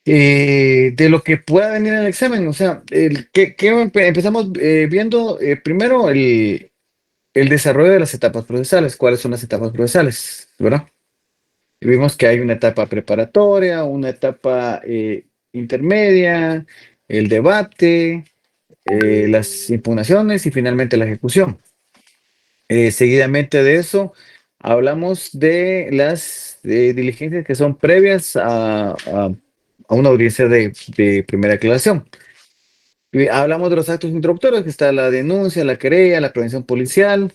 de lo que pueda venir en el examen. O sea, empezamos viendo primero el desarrollo de las etapas procesales. ¿Cuáles son las etapas procesales? ¿Verdad? Y vimos que hay una etapa preparatoria, una etapa intermedia, el debate, las impugnaciones y finalmente la ejecución. Seguidamente de eso, hablamos de las diligencias que son previas a una audiencia de primera aclaración. Y hablamos de los actos introductorios, que está la denuncia, la querella, la prevención policial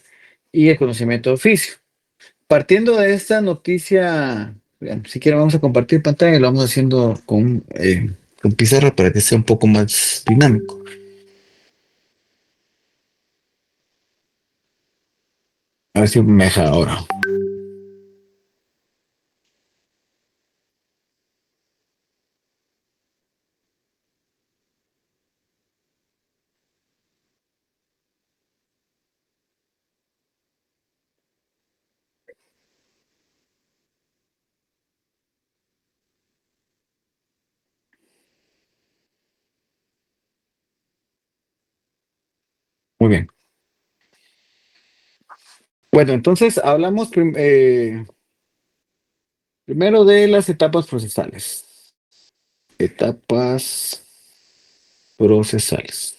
y el conocimiento de oficio. Partiendo de esta noticia, vean, si quieren vamos a compartir pantalla y lo vamos haciendo con pizarra para que sea un poco más dinámico. A ver si me deja ahora. Muy bien. Bueno, entonces hablamos primero de las etapas procesales. Etapas procesales.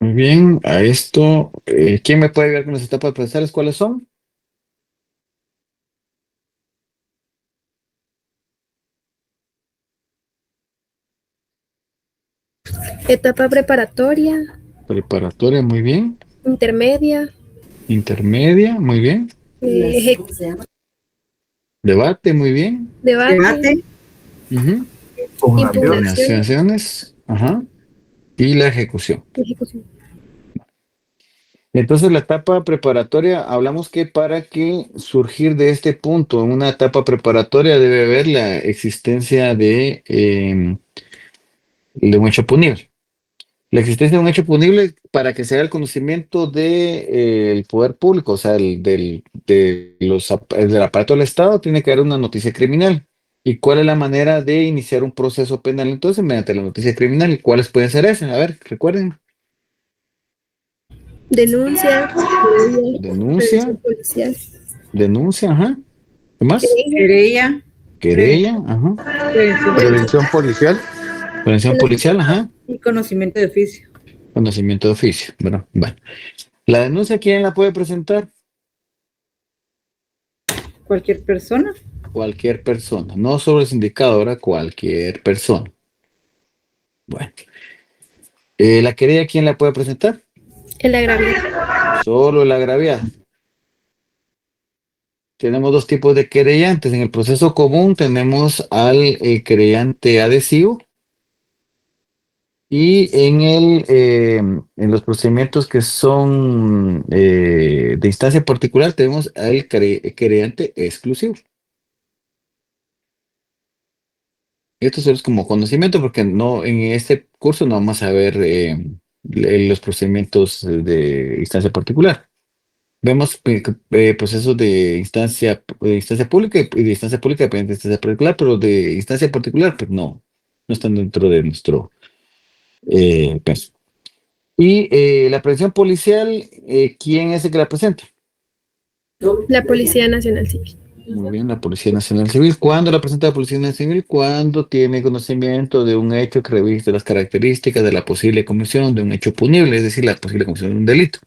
Muy bien, a esto, ¿quién me puede ayudar con las etapas procesales? ¿Cuáles son? Etapa preparatoria, Preparatoria, muy bien. intermedia, Intermedia, muy bien. Debate, muy bien. debate, Ujú. impugnación, Impugnaciones, ajá. Y la ejecución. ejecución. Entonces, la etapa preparatoria, hablamos que para que surgir de este punto, en una etapa preparatoria debe haber la existencia de un hecho punible. La existencia de un hecho punible para que se haga el conocimiento del poder público, o sea, del aparato del Estado, tiene que haber una noticia criminal. ¿Y cuál es la manera de iniciar un proceso penal? Entonces, mediante la noticia criminal. ¿Y cuáles pueden ser esas? A ver, recuerden. Denuncia, querella, Denuncia, prevención policial, denuncia, ajá. ¿Qué más? querella, Querella, Querella, ajá. prevención Prevención policial. Prevención policial, ajá. y conocimiento de oficio. Conocimiento de oficio, ¿verdad? Bueno. La denuncia, ¿quién la puede presentar? Cualquier persona, Cualquier persona, no solo el sindicato, ahora cualquier persona. Bueno, la querella, ¿quién la puede presentar? el agraviado, Solo el agraviado. Tenemos dos tipos de querellantes. En el proceso común tenemos al querellante adhesivo y en los procedimientos que son de instancia particular tenemos al querellante exclusivo. Esto solo es como conocimiento porque no en este curso no vamos a ver los procedimientos de instancia particular. Vemos procesos de instancia pública y de instancia pública depende de instancia particular, pero de instancia particular, pues no están dentro de nuestro peso. Y la prevención policial, ¿quién es el que la presenta? la Policía Nacional Civil, Muy bien, la Policía Nacional Civil. ¿Cuándo la presenta la Policía Nacional Civil? Cuando tiene conocimiento de un hecho que reviste las características de la posible comisión de un hecho punible, es decir, la posible comisión de un delito.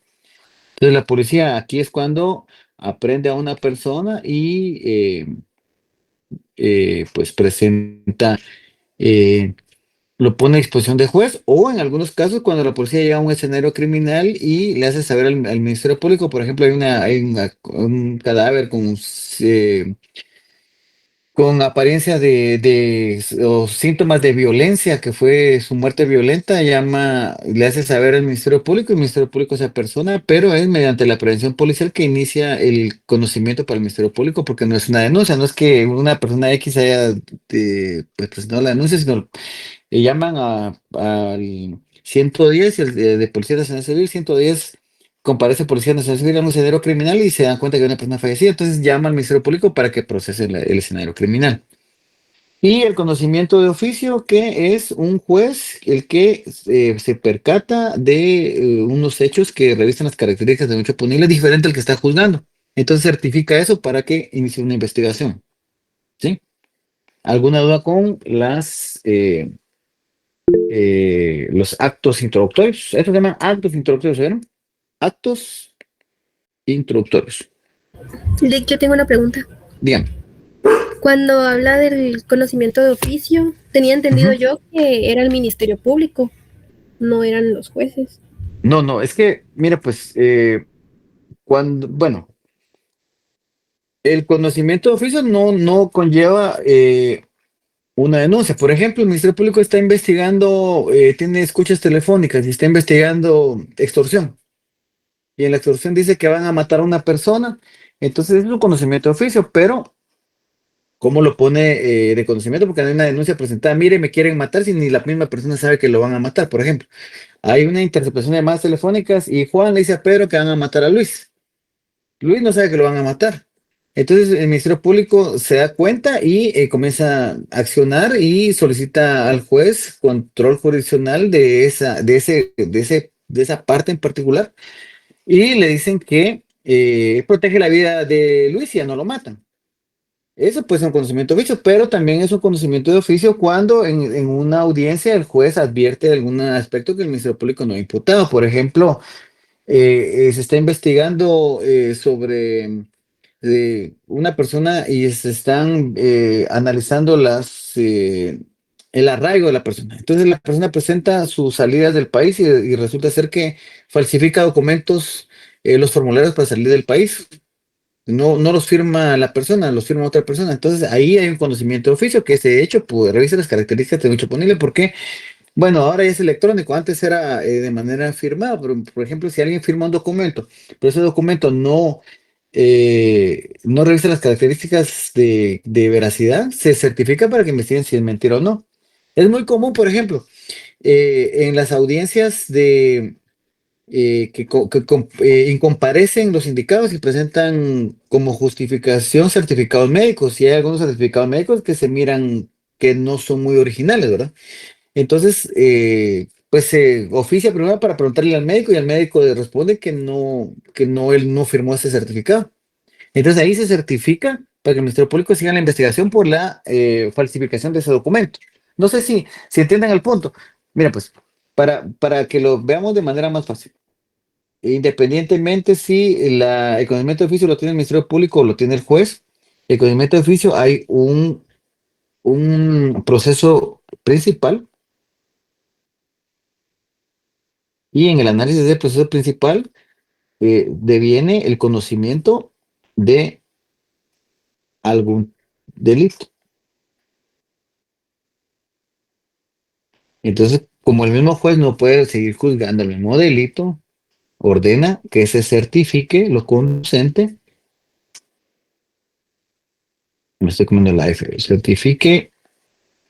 Entonces, la policía aquí es cuando aprende a una persona y pues presenta, eh, lo pone a disposición de juez o en algunos casos cuando la policía llega a un escenario criminal y le hace saber al Ministerio Público, por ejemplo, un cadáver con apariencia o síntomas de violencia, que fue su muerte violenta, le hace saber al Ministerio Público, y el Ministerio Público es esa persona, pero es mediante la prevención policial que inicia el conocimiento para el Ministerio Público, porque no es una denuncia, no es que una persona X haya pues, presentado la denuncia, sino llaman al 110, el de Policía Nacional Civil, 110 comparece Policía Nacional Civil a un escenario criminal y se dan cuenta que hay una persona fallecida, entonces llama al Ministerio Público para que procese el escenario criminal. Y el conocimiento de oficio, que es un juez el que se percata de unos hechos que revisan las características de un hecho punible diferente al que está juzgando. Entonces certifica eso para que inicie una investigación. ¿Sí? ¿Alguna duda con los actos introductorios? Estos se llaman actos introductorios, ¿vieron? Actos introductorios. Lick, yo tengo una pregunta. Dígame. Cuando habla del conocimiento de oficio, tenía entendido Ujú. yo que era el Ministerio Público, no eran los jueces. No, no, es que, mira, pues, bueno, el conocimiento de oficio no conlleva una denuncia. Por ejemplo, el Ministerio Público está investigando, tiene escuchas telefónicas y está investigando extorsión. Y en la extorsión dice que van a matar a una persona. Entonces es un conocimiento de oficio, pero ¿cómo lo pone de conocimiento? Porque no hay una denuncia presentada. Mire, me quieren matar si ni la misma persona sabe que lo van a matar. Por ejemplo, hay una interceptación de llamadas telefónicas y Juan le dice a Pedro que van a matar a Luis. Luis no sabe que lo van a matar. Entonces el Ministerio Público se da cuenta y comienza a accionar y solicita al juez control jurisdiccional de esa parte en particular y le dicen que protege la vida de Luis y ya no lo matan. Eso pues es un conocimiento de oficio, pero también es un conocimiento de oficio cuando en una audiencia el juez advierte de algún aspecto que el Ministerio Público no ha imputado. Por ejemplo, se está investigando sobre una persona y se están analizando el arraigo de la persona. Entonces la persona presenta sus salidas del país y resulta ser que falsifica documentos, los formularios para salir del país. No los firma la persona, los firma otra persona. Entonces ahí hay un conocimiento de oficio que ese hecho pues, revisa las características de dicho ponible porque bueno, ahora ya es electrónico, antes era de manera firmada, pero, por ejemplo, si alguien firma un documento, pero ese documento no revisa las características de veracidad, se certifica para que investiguen si es mentira o no. Es muy común, por ejemplo, en las audiencias incomparecen los indicados y presentan como justificación certificados médicos, y hay algunos certificados médicos que se miran que no son muy originales, ¿verdad? Entonces, pues se oficia primero para preguntarle al médico y el médico le responde que no, él no firmó ese certificado. Entonces ahí se certifica para que el Ministerio Público siga la investigación por la falsificación de ese documento. No sé si entienden el punto. Mira, pues, para que lo veamos de manera más fácil. Independientemente si el conocimiento de oficio lo tiene el Ministerio Público o lo tiene el juez, el conocimiento de oficio hay un proceso principal. Y en el análisis del proceso principal deviene el conocimiento de algún delito. Entonces, como el mismo juez no puede seguir juzgando el mismo delito, ordena que se certifique lo conducente, me estoy comiendo la F, certifique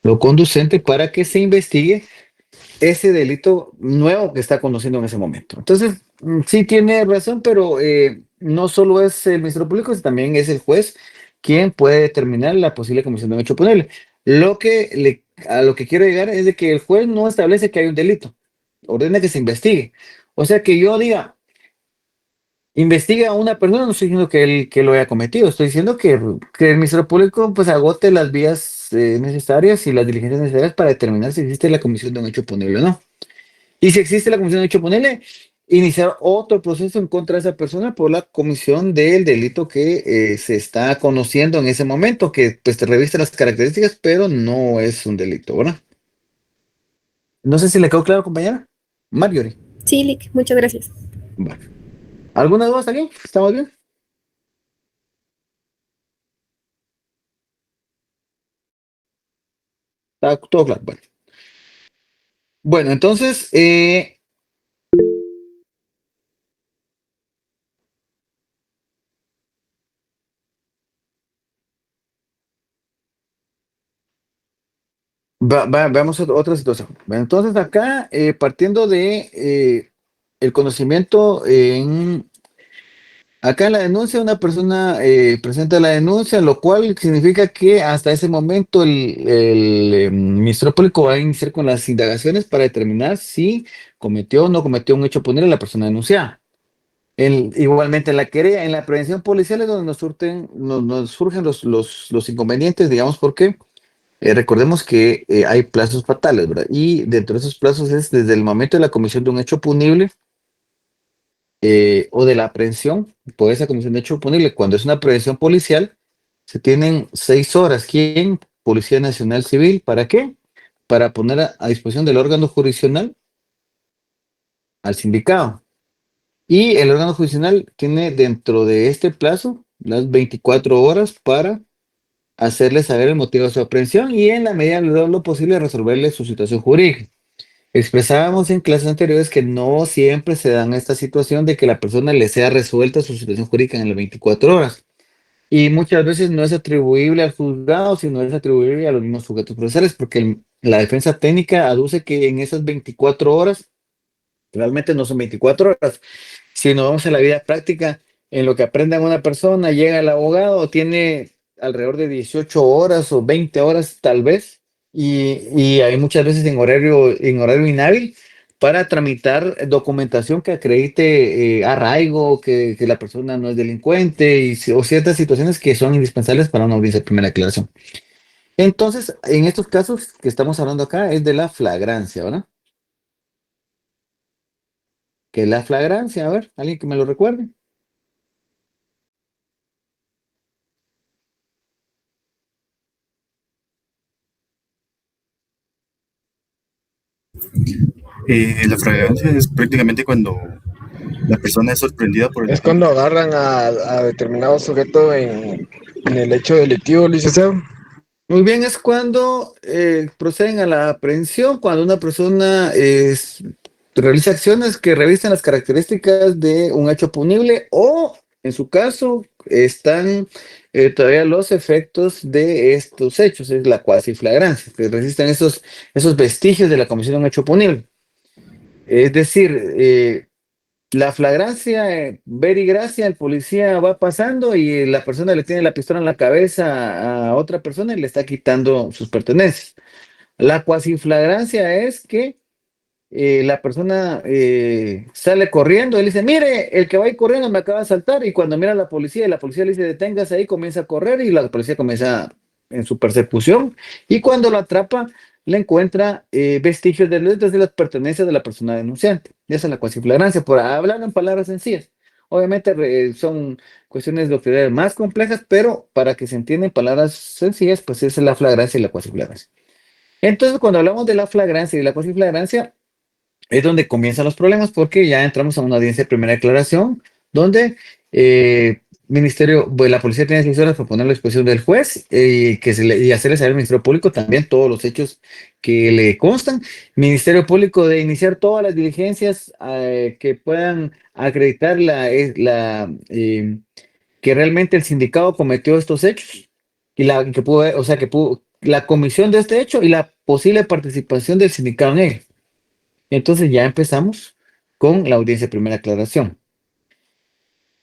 lo conducente para que se investigue ese delito nuevo que está conociendo en ese momento. Entonces, sí tiene razón, pero no solo es el Ministerio Público, sino también es el juez quien puede determinar la posible comisión de un hecho punible. A lo que quiero llegar es de que el juez no establece que hay un delito, ordena que se investigue. O sea, que yo diga, investiga a una persona, no estoy diciendo que lo haya cometido, estoy diciendo que el Ministerio Público pues agote las vías necesarias y las diligencias necesarias para determinar si existe la comisión de un hecho punible o no. Y si existe la comisión de hecho punible, iniciar otro proceso en contra de esa persona por la comisión del delito que se está conociendo en ese momento, que pues te reviste las características, pero no es un delito, ¿verdad? No sé si le quedó claro, compañera. Marjorie. Sí, Lick, muchas gracias. Bueno. ¿Alguna duda, está bien? ¿Estamos bien? Está todo claro. Bueno, bueno entonces, veamos otra situación. Bueno, entonces acá, partiendo de el conocimiento acá en la denuncia, una persona presenta la denuncia, lo cual significa que hasta ese momento el Ministerio Público va a iniciar con las indagaciones para determinar si cometió o no cometió un hecho punible la persona denunciada. Igualmente en la querella, en la prevención policial es donde nos surgen los inconvenientes, digamos, porque recordemos que hay plazos fatales, ¿verdad? Y dentro de esos plazos es desde el momento de la comisión de un hecho punible o de la aprehensión por esa comisión de hecho punible. Cuando es una prevención policial, se tienen 6 horas. ¿Quién? Policía Nacional Civil. ¿Para qué? Para poner a disposición del órgano jurisdiccional al sindicado. Y el órgano jurisdiccional tiene dentro de este plazo las 24 horas para hacerle saber el motivo de su aprehensión y en la medida de lo posible resolverle su situación jurídica. Expresábamos en clases anteriores que no siempre se dan esta situación de que la persona le sea resuelta su situación jurídica en las 24 horas. Y muchas veces no es atribuible al juzgado, sino es atribuible a los mismos sujetos procesales, porque la defensa técnica aduce que en esas 24 horas, realmente no son 24 horas, si nos vamos a la vida práctica, en lo que aprende una persona, llega el abogado, tiene alrededor de 18 horas o 20 horas tal vez, y hay muchas veces en horario inhábil para tramitar documentación que acredite arraigo, que la persona no es delincuente, o ciertas situaciones que son indispensables para una audiencia de primera declaración. Entonces, en estos casos que estamos hablando acá es de la flagrancia, ¿verdad? ¿Qué es la flagrancia? A ver, alguien que me lo recuerde. La flagrancia es prácticamente cuando la persona es sorprendida por el Es cuando agarran a determinado sujeto en el hecho delictivo, licenciado. Muy bien, es cuando proceden a la aprehensión, cuando una persona realiza acciones que revisten las características de un hecho punible o, en su caso, están todavía los efectos de estos hechos, es la cuasiflagrancia, que resisten esos vestigios de la comisión de un hecho punible. Es decir, la flagrancia, ver y gracia, el policía va pasando y la persona le tiene la pistola en la cabeza a otra persona y le está quitando sus pertenencias. La cuasiflagrancia es que la persona sale corriendo, él dice, mire, el que va ahí corriendo me acaba de saltar, y cuando mira a la policía y la policía le dice, deténgase ahí, comienza a correr y la policía comienza en su persecución, y cuando lo atrapa, le encuentra vestigios de las pertenencias de la persona denunciante. Esa es la cuasiflagrancia, por hablar en palabras sencillas. Obviamente son cuestiones doctrinales más complejas, pero para que se entiendan palabras sencillas, pues esa es la flagrancia y la cuasiflagrancia. Entonces, cuando hablamos de la flagrancia y la cuasiflagrancia, es donde comienzan los problemas porque ya entramos a una audiencia de primera declaración donde la policía tiene 6 horas para poner a la disposición del juez y hacerle saber al Ministerio Público también todos los hechos que le constan. Ministerio Público de iniciar todas las diligencias que puedan acreditar que realmente el sindicato cometió estos hechos y la comisión de este hecho y la posible participación del sindicato en él. Entonces ya empezamos con la audiencia de primera aclaración.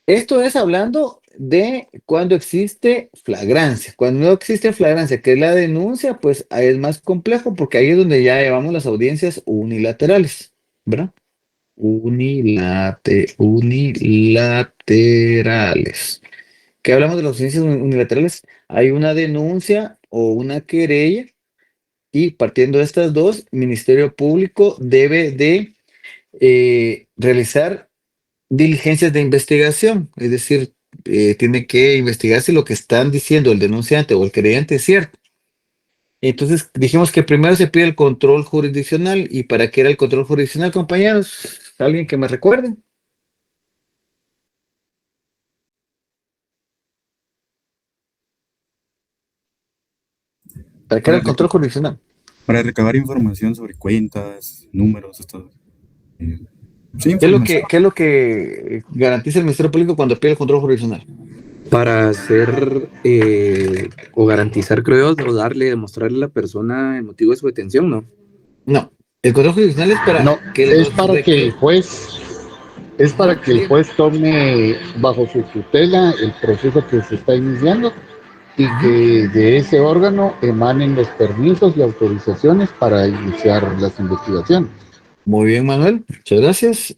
Esto es hablando de cuando existe flagrancia. Cuando no existe flagrancia, que es la denuncia, pues ahí es más complejo porque ahí es donde ya llevamos las audiencias unilaterales, ¿verdad? Unilaterales. ¿Qué hablamos de las audiencias unilaterales? Hay una denuncia o una querella y partiendo de estas dos, el Ministerio Público debe de realizar diligencias de investigación, es decir, tiene que investigar si lo que están diciendo el denunciante o el querellante es cierto. Entonces dijimos que primero se pide el control jurisdiccional. ¿Y para qué era el control jurisdiccional, compañeros? ¿Alguien que me recuerde? ¿Para qué era el control jurisdiccional? para recabar información sobre cuentas, números, esto. Sí, ¿Qué información. es lo que garantiza el Ministerio Público cuando pide el control jurisdiccional? Para hacer o garantizar, creo yo, o demostrarle a la persona el motivo de su detención, ¿no? No, el control jurisdiccional es para No, que es para que el juez Es para que el juez tome bajo su tutela el proceso que se está iniciando y que de ese órgano emanen los permisos y autorizaciones para iniciar las investigaciones. Muy bien, Manuel, muchas gracias.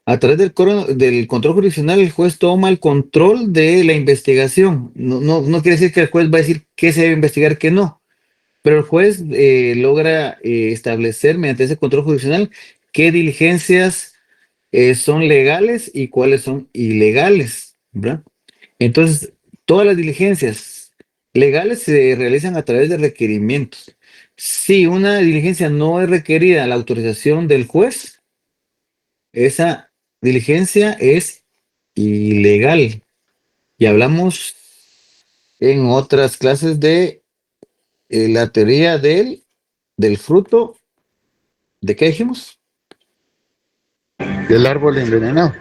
A través del control jurisdiccional, el juez toma el control de la investigación. No quiere decir que el juez va a decir qué se debe investigar, qué no, pero el juez logra establecer mediante ese control jurisdiccional qué diligencias son legales y cuáles son ilegales, ¿verdad? Entonces, todas las diligencias legales se realizan a través de requerimientos. Si una diligencia no es requerida la autorización del juez, esa diligencia es ilegal. Y hablamos en otras clases de la teoría del fruto. ¿De qué dijimos? Del árbol envenenado.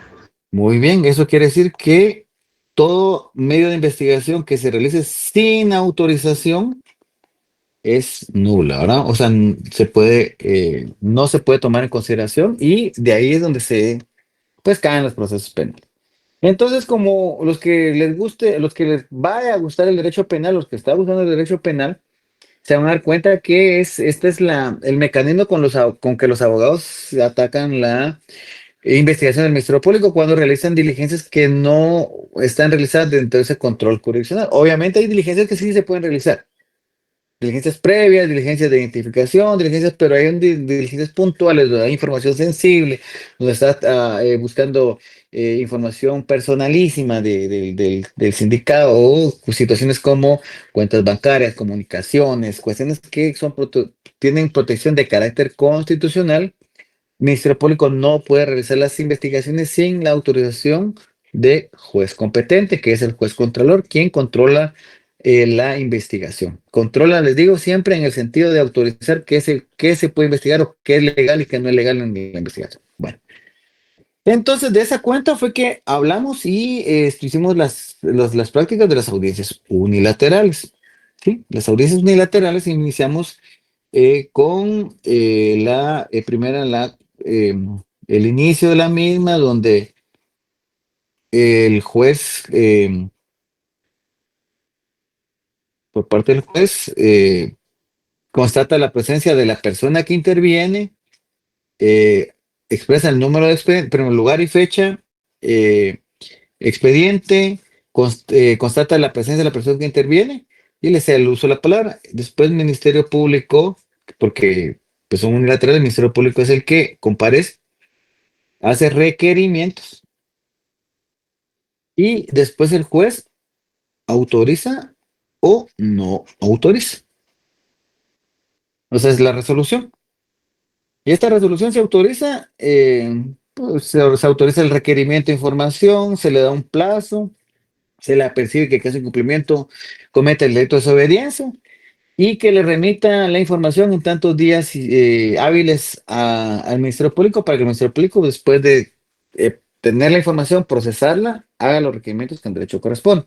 Muy bien, eso quiere decir que todo medio de investigación que se realice sin autorización es nula, ¿verdad? O sea, no se puede tomar en consideración y de ahí es donde pues caen los procesos penales. Entonces, como los que les guste, los que les vaya a gustar el derecho penal, los que están buscando el derecho penal, se van a dar cuenta que este es el mecanismo con que los abogados atacan la investigación del Ministerio Público cuando realizan diligencias que no están realizadas dentro de ese control jurisdiccional. Obviamente hay diligencias que sí se pueden realizar. Diligencias previas, diligencias de identificación, pero hay diligencias puntuales, donde hay información sensible, donde está buscando información personalísima del sindicato o situaciones como cuentas bancarias, comunicaciones, cuestiones que tienen protección de carácter constitucional. Ministerio Público no puede realizar las investigaciones sin la autorización de juez competente, que es el juez contralor, quien controla la investigación. Controla, les digo, siempre en el sentido de autorizar qué se puede investigar o qué es legal y qué no es legal en la investigación. Bueno, entonces de esa cuenta fue que hablamos y hicimos las prácticas de las audiencias unilaterales. ¿Sí? Las audiencias unilaterales iniciamos con eh, el inicio de la misma, donde el juez, por parte del juez, constata la presencia de la persona que interviene, eh, expresa el número de expediente, pero lugar y fecha, eh, expediente, constata la presencia de la persona que interviene y le cede el uso de la palabra. Después el Ministerio Público, porque pues son unilaterales, el Ministerio Público es el que comparece, hace requerimientos y después el juez autoriza o no autoriza. O sea, es la resolución. Y esta resolución se autoriza, pues, se autoriza el requerimiento de información, se le da un plazo, se le apercibe que caso incumplimiento comete el delito de desobediencia y que le remita la información en tantos días hábiles al Ministerio Público para que el Ministerio Público, después de tener la información, procesarla, haga los requerimientos que en derecho corresponde.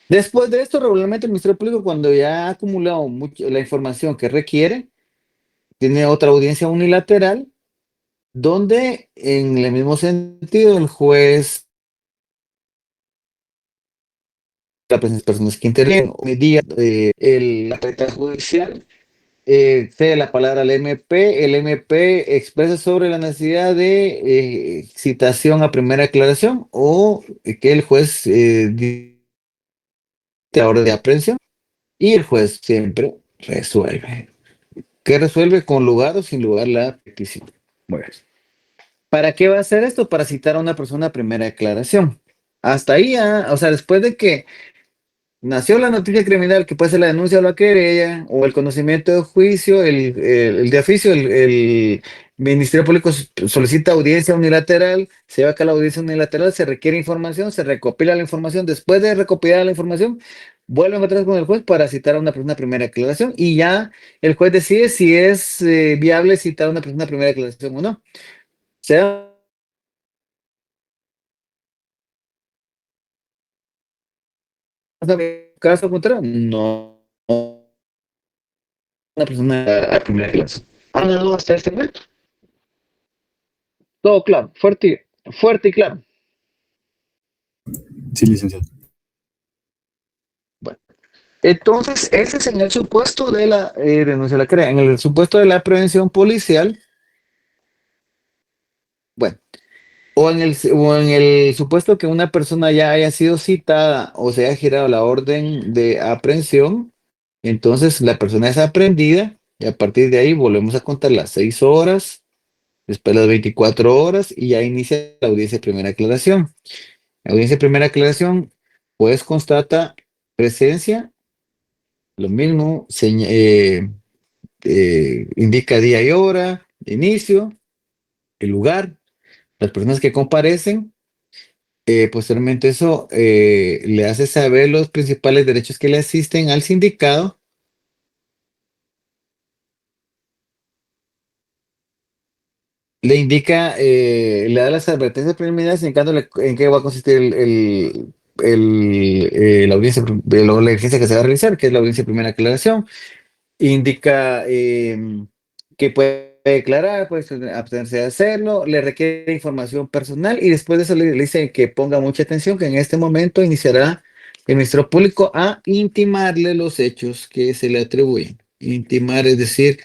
Después de esto, regularmente el Ministerio Público, cuando ya ha acumulado la información que requiere, tiene otra audiencia unilateral, donde en el mismo sentido el juez, la presencia de personas que intervienen, mediante la actividad judicial, cede la palabra al MP, el MP expresa sobre la necesidad de citación a primera declaración o que el juez la orden de aprehensión y el juez siempre resuelve. ¿Qué resuelve? ¿Con lugar o sin lugar la petición? Bueno, ¿para qué va a hacer esto? Para citar a una persona a primera declaración. Hasta ahí, o sea, después de que nació la noticia criminal, que puede ser la denuncia o la querella, o el conocimiento de juicio, el de oficio, el Ministerio Público solicita audiencia unilateral, se va acá a la audiencia unilateral, se requiere información, se recopila la información, después de recopilar la información, vuelven atrás con el juez para citar a una persona a primera declaración, y ya el juez decide si es viable citar a una persona a primera declaración o no. Sea caso contrario, no una persona a primera clase. ¿Alguna duda hasta este momento? Todo claro, fuerte. Fuerte y claro. Sí, licenciado. Entonces, ese es en el supuesto de la denuncia de la querella. En el supuesto de la prevención policial, bueno, o en el supuesto que una persona ya haya sido citada o se haya girado la orden de aprehensión, entonces la persona es aprehendida y a partir de ahí volvemos a contar las 6 horas, después las 24 horas y ya inicia la audiencia de primera aclaración. La audiencia de primera aclaración, pues constata presencia, lo mismo, indica día y hora de inicio, el lugar, las personas que comparecen. Posteriormente eso le hace saber los principales derechos que le asisten al sindicado. Le indica, le da las advertencias preliminares indicándole en qué va a consistir la audiencia, la diligencia que se va a realizar, que es la audiencia de primera aclaración. Indica que puede declarar, puede abstenerse de hacerlo, le requiere información personal y después de eso le dice que ponga mucha atención, que en este momento iniciará el Ministerio Público a intimarle los hechos que se le atribuyen. Intimar es decir,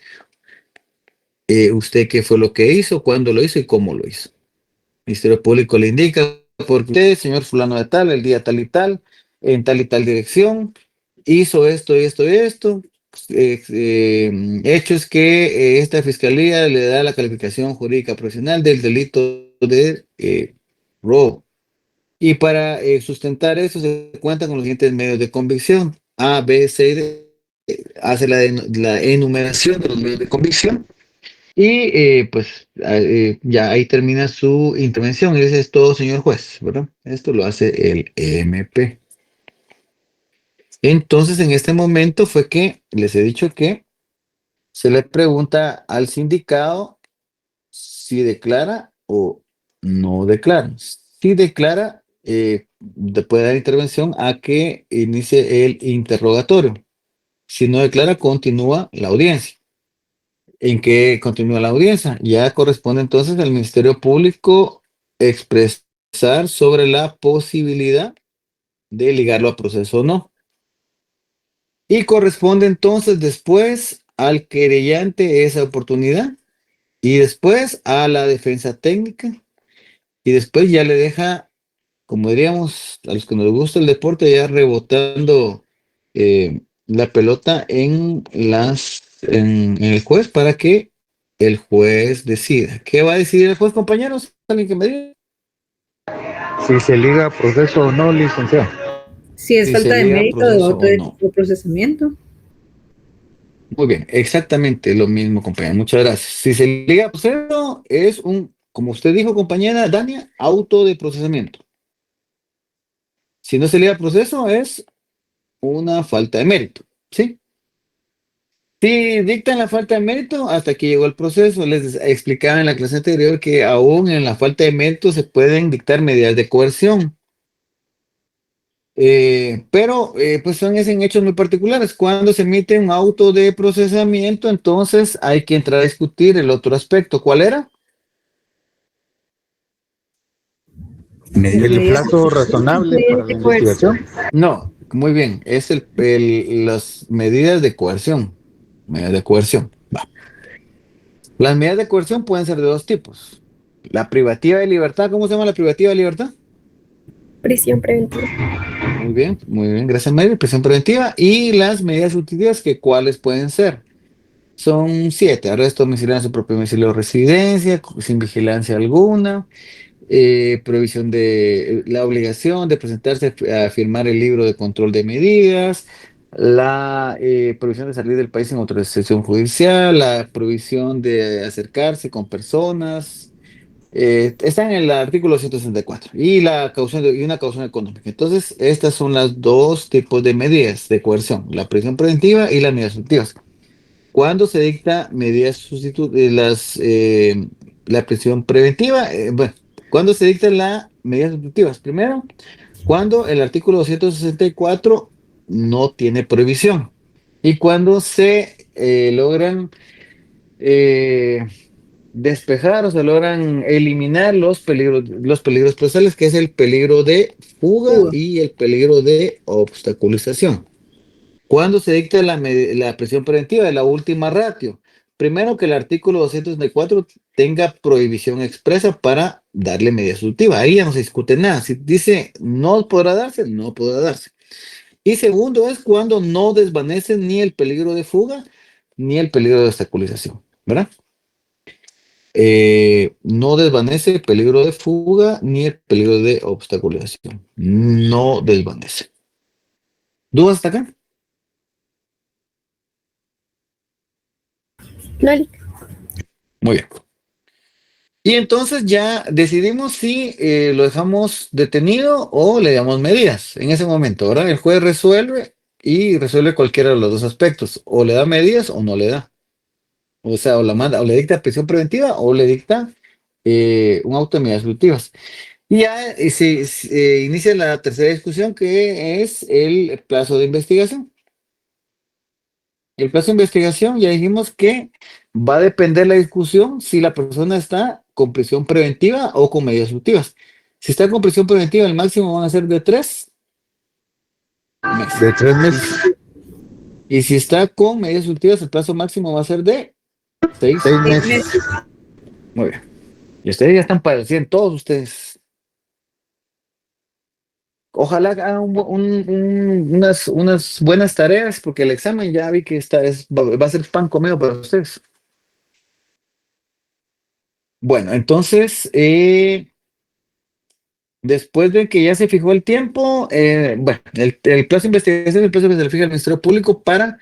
usted qué fue lo que hizo, cuándo lo hizo y cómo lo hizo. El Ministerio Público le indica, porque usted, señor fulano de tal, el día tal y tal dirección, hizo esto y esto y esto, hechos que esta fiscalía le da la calificación jurídica profesional del delito de robo. Y para sustentar eso se cuenta con los siguientes medios de convicción: A, B, C y D. Hace la enumeración de los medios de convicción y pues ya ahí termina su intervención y dice: es todo, señor juez, ¿verdad? Esto lo hace el MP. Entonces, en este momento fue que les he dicho que se le pregunta al sindicado si declara o no declara. Si declara, puede dar intervención a que inicie el interrogatorio. Si no declara, continúa la audiencia. ¿En qué continúa la audiencia? Ya corresponde entonces al Ministerio Público expresar sobre la posibilidad de ligarlo a proceso o no. Y corresponde entonces después al querellante esa oportunidad y después a la defensa técnica y después ya le deja, como diríamos a los que nos gusta el deporte, ya rebotando la pelota en el juez para que el juez decida. ¿Qué va a decidir el juez, compañeros? ¿Alguien que me diga? Si se liga a proceso o no, licenciado. Si es Si falta se de liga a mérito proceso o o no. de procesamiento. Muy bien, exactamente lo mismo, compañera. Muchas gracias. Si se liga a proceso, es como usted dijo, compañera Dania, auto de procesamiento. Si no se liga a proceso, es una falta de mérito, ¿sí? Si dictan la falta de mérito, hasta aquí llegó el proceso. Les explicaba en la clase anterior que aún en la falta de mérito se pueden dictar medidas de coerción. Pero pues son en hechos muy particulares. Cuando se emite un auto de procesamiento, entonces hay que entrar a discutir el otro aspecto. ¿Cuál era? El plazo razonable para la Mediante coerción. investigación. No, muy bien, es las medidas de coerción. Medidas de coerción. Va. Las medidas de coerción pueden ser de dos tipos. La privativa de libertad, ¿cómo se llama la privativa de libertad? Prisión preventiva. Muy bien, gracias, Mary. Prisión preventiva. Y las medidas sustitutivas, que ¿cuáles pueden ser? Son 7: arresto domiciliario en su propio domicilio o residencia, sin vigilancia alguna, prohibición de la obligación de presentarse a firmar el libro de control de medidas, la prohibición de salir del país sin autorización judicial, la prohibición de acercarse con personas. Está en el artículo 164 y una caución económica. Entonces, estas son las dos tipos de medidas de coerción: la prisión preventiva y las medidas sustitutivas. Cuando se dicta medidas sustitutivas, la prisión preventiva, bueno, cuando se dictan las medidas sustitutivas, primero, cuando el artículo 264 no tiene prohibición y cuando se logran despejar o se logran eliminar los peligros procesales, que es el peligro de fuga Fuga. y el peligro de obstaculización. ¿Cuándo se dicta la prisión preventiva? De la última ratio. Primero, que el artículo 264 tenga prohibición expresa para darle medida sustitutiva. Ahí ya no se discute nada. Si dice no podrá darse, no podrá darse. Y segundo es cuando no desvanece ni el peligro de fuga ni el peligro de obstaculización, ¿verdad? No desvanece el peligro de fuga ni el peligro de obstaculización. No desvanece. ¿Dudas hasta acá? Nali. Muy bien. Y entonces ya decidimos si lo dejamos detenido o le damos medidas en ese momento, ¿verdad? El juez resuelve y resuelve cualquiera de los dos aspectos. O le da medidas o no le da. O sea, o la manda, o le dicta prisión preventiva o le dicta un auto de medidas sustitutivas. Y ya se inicia la tercera discusión, que es el plazo de investigación. El plazo de investigación, ya dijimos que va a depender la discusión si la persona está con prisión preventiva o con medidas sustitutivas. Si está con prisión preventiva, el máximo van a ser de 3 meses. De 3 meses, Y si está con medidas sustitutivas, el plazo máximo va a ser de 6 6 meses. meses. Muy bien. Y ustedes ya están padeciendo, todos ustedes. Ojalá hagan unas buenas tareas, porque el examen ya vi que va a ser pan comido para ustedes. Bueno, entonces, después de que ya se fijó el tiempo, bueno, el plazo de investigación es el plazo que se le fija al Ministerio Público para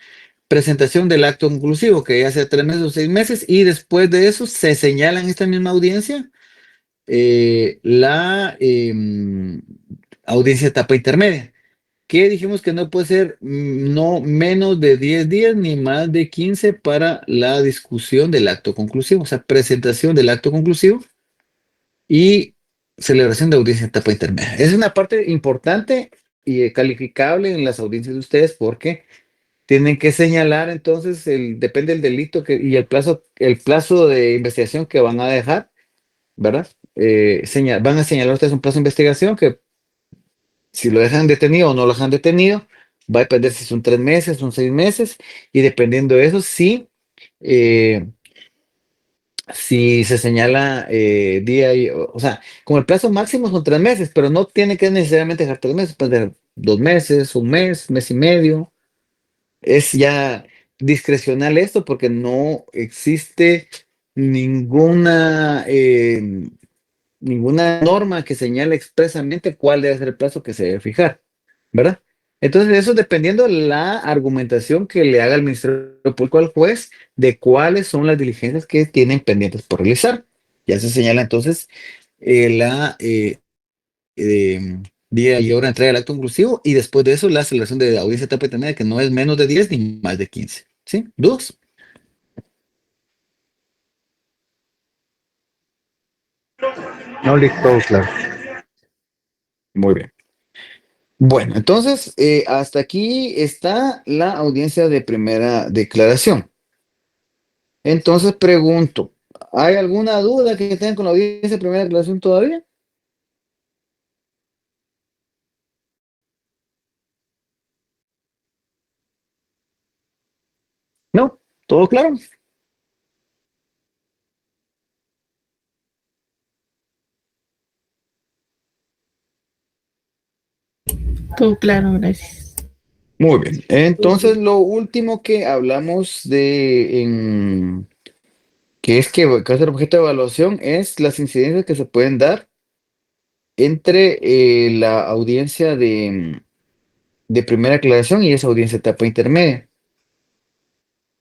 presentación del acto conclusivo, que ya sea 3 meses o 6 meses, y después de eso se señala en esta misma audiencia la audiencia de etapa intermedia, que dijimos que no puede ser no menos de 10 días ni más de 15 para la discusión del acto conclusivo, o sea, presentación del acto conclusivo y celebración de audiencia de etapa intermedia. Es una parte importante y calificable en las audiencias de ustedes, porque tienen que señalar entonces, depende del delito y el plazo de investigación que van a dejar, ¿verdad? Van a señalar ustedes un plazo de investigación que, si lo dejan detenido o no lo dejan detenido, va a depender si son 3 meses, son 6 meses, y dependiendo de eso, eh, si se señala día o sea, como el plazo máximo son 3 meses, pero no tiene que necesariamente dejar 3 meses, puede ser 2 meses, un mes y medio. Es ya discrecional esto, porque no existe ninguna norma que señale expresamente cuál debe ser el plazo que se debe fijar, ¿verdad? Entonces, eso dependiendo de la argumentación que le haga el Ministerio Público al juez de cuáles son las diligencias que tienen pendientes por realizar. Ya se señala entonces la día y hora de entrega del acto conclusivo, y después de eso la celebración de audiencia de etapa intermedia, que no es menos de 10 ni más de 15. ¿Sí? ¿Dudas? No, listo, claro. Muy bien. Bueno, entonces, hasta aquí está la audiencia de primera declaración. Entonces pregunto, ¿hay alguna duda que tengan con la audiencia de primera declaración todavía? ¿No? ¿Todo claro? Todo claro, gracias. Muy bien. Entonces, lo último que hablamos que es que va a ser objeto de evaluación, es las incidencias que se pueden dar entre la audiencia de primera declaración y esa audiencia de etapa intermedia.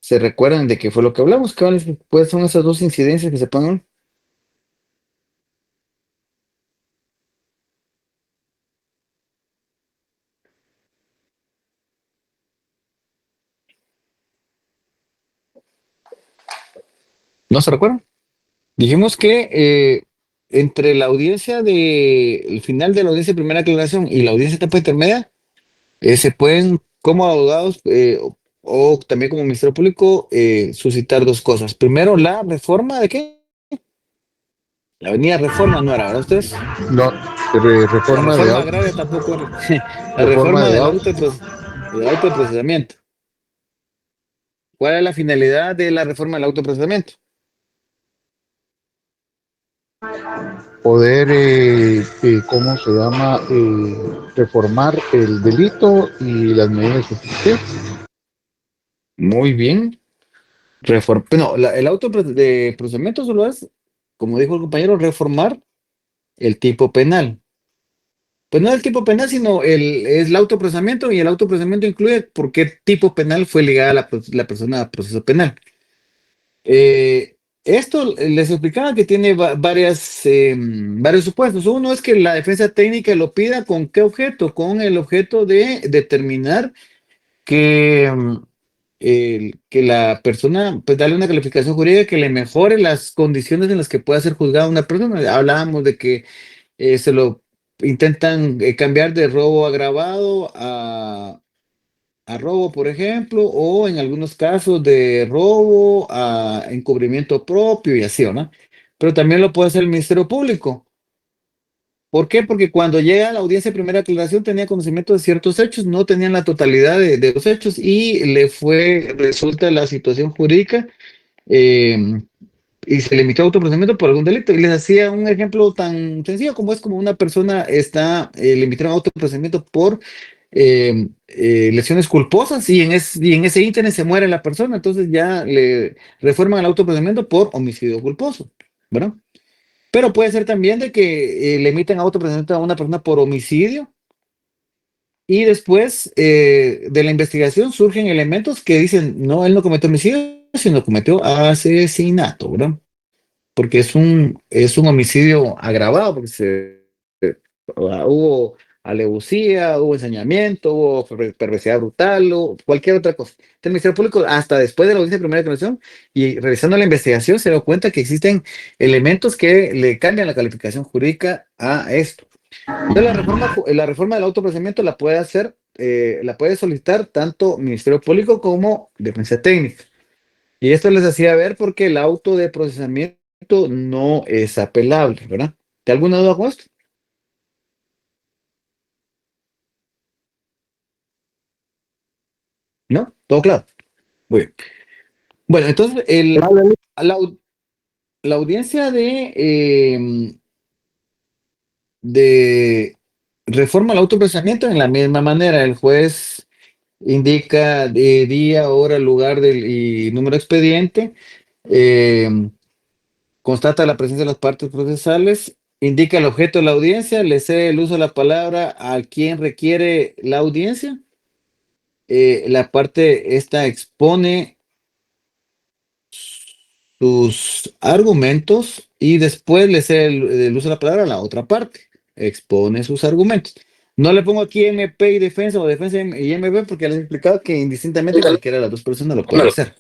¿Se recuerdan de qué fue lo que hablamos? ¿Cuáles son esas dos incidencias que se ponen? ¿No se recuerdan? Dijimos que entre la audiencia el final de la audiencia de primera declaración y la audiencia de etapa intermedia, se pueden, como abogados o también como Ministerio Público, suscitar dos cosas. Primero, la reforma de qué? La Avenida Reforma no era, ¿verdad ustedes? No, La reforma de reforma auto, agraria tampoco era. La reforma reforma de del auto. del autoprocesamiento. ¿Cuál es la finalidad de la reforma del autoprocesamiento? Poder, ¿cómo se llama? Reformar el delito y las medidas sustitutivas. Muy bien. No, el de procesamiento solo es, como dijo el compañero, reformar el tipo penal. Pues no el tipo penal, sino es el autoprocesamiento, y el autoprocesamiento incluye por qué tipo penal fue ligada la persona a proceso penal. Esto les explicaba que tiene varios supuestos. Uno es que la defensa técnica lo pida con qué objeto, con el objeto de determinar que, que la persona, pues darle una calificación jurídica que le mejore las condiciones en las que pueda ser juzgada una persona. Hablábamos de que se lo intentan cambiar de robo agravado a robo, por ejemplo, o en algunos casos de robo a encubrimiento propio y así, ¿no? Pero también lo puede hacer el Ministerio Público. ¿Por qué? Porque cuando llega a la audiencia de primera aclaración tenía conocimiento de ciertos hechos, no tenían la totalidad de los hechos y resulta la situación jurídica, eh, y se limitó a autoprocesamiento por algún delito. Y les hacía un ejemplo tan sencillo como es como una persona está limitada a autoprocesamiento por lesiones culposas, y en ese ítem se muere la persona, entonces ya le reforman el autoprocesamiento por homicidio culposo, ¿verdad? Pero puede ser también de que le emiten autoprocesamiento a una persona por homicidio y después de la investigación surgen elementos que dicen, no, él no cometió homicidio, sino cometió asesinato, ¿verdad? Porque es un homicidio agravado, porque hubo alevosía, hubo ensañamiento, hubo perversidad brutal, o cualquier otra cosa. Entonces, el Ministerio Público, hasta después de la audiencia de primera declaración y revisando la investigación, se dio cuenta que existen elementos que le cambian la calificación jurídica a esto. Entonces, la reforma del autoprocesamiento la puede solicitar tanto Ministerio Público como Defensa Técnica. Y esto les hacía ver porque el auto de procesamiento no es apelable, ¿verdad? ¿Te alguna duda con esto? ¿No? ¿Todo claro? Muy bien. Bueno, entonces la, au- la audiencia de reforma al autoprocesamiento, en la misma manera, el juez indica día, hora, lugar y número de expediente, eh, constata la presencia de las partes procesales, indica el objeto de la audiencia, le cede el uso de la palabra a quien requiere la audiencia. La parte esta expone sus argumentos y después le cede el uso de la palabra a la otra parte. Expone sus argumentos. No le pongo aquí MP y defensa, o defensa y MP, porque les he explicado que indistintamente cualquiera de las dos personas lo puede hacer.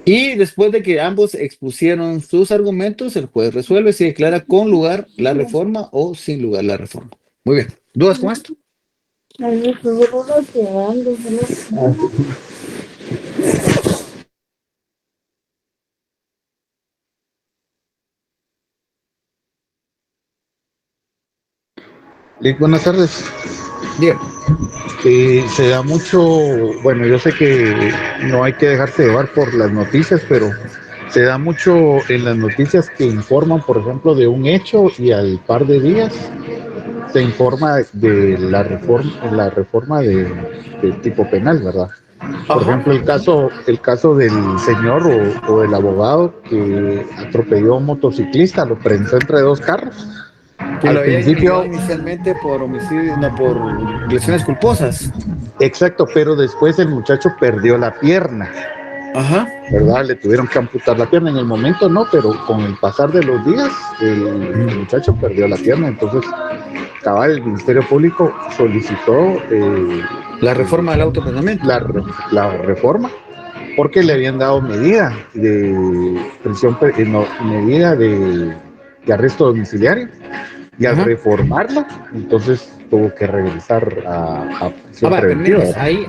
Y después de que ambos expusieron sus argumentos, el juez resuelve si declara con lugar la reforma o sin lugar la reforma. Muy bien. ¿Dudas con esto? Lick, buenas tardes. Bien. Se da mucho, bueno, yo sé que no hay que dejarse llevar por las noticias, pero se da mucho en las noticias que informan, por ejemplo, de un hecho y al par de días se informa de la reforma del tipo penal, ¿verdad? Por Ajá. ejemplo, el caso del señor o del abogado que atropelló a un motociclista, lo prensó entre dos carros. Que lo Al habían investigado principio, inicialmente por homicidio, no, por lesiones culposas. exacto, pero después el muchacho perdió la pierna, Ajá. ¿verdad? Le tuvieron que amputar la pierna en el momento, no, pero con el pasar de los días, el muchacho perdió la pierna. Entonces, cabal, el Ministerio Público solicitó La reforma del autoprocesamiento. la reforma porque le habían dado medida de prisión, medida de arresto domiciliario, y al Ajá. reformarla, entonces tuvo que regresar a prisión Va, preventiva, permítanos, ¿verdad? ahí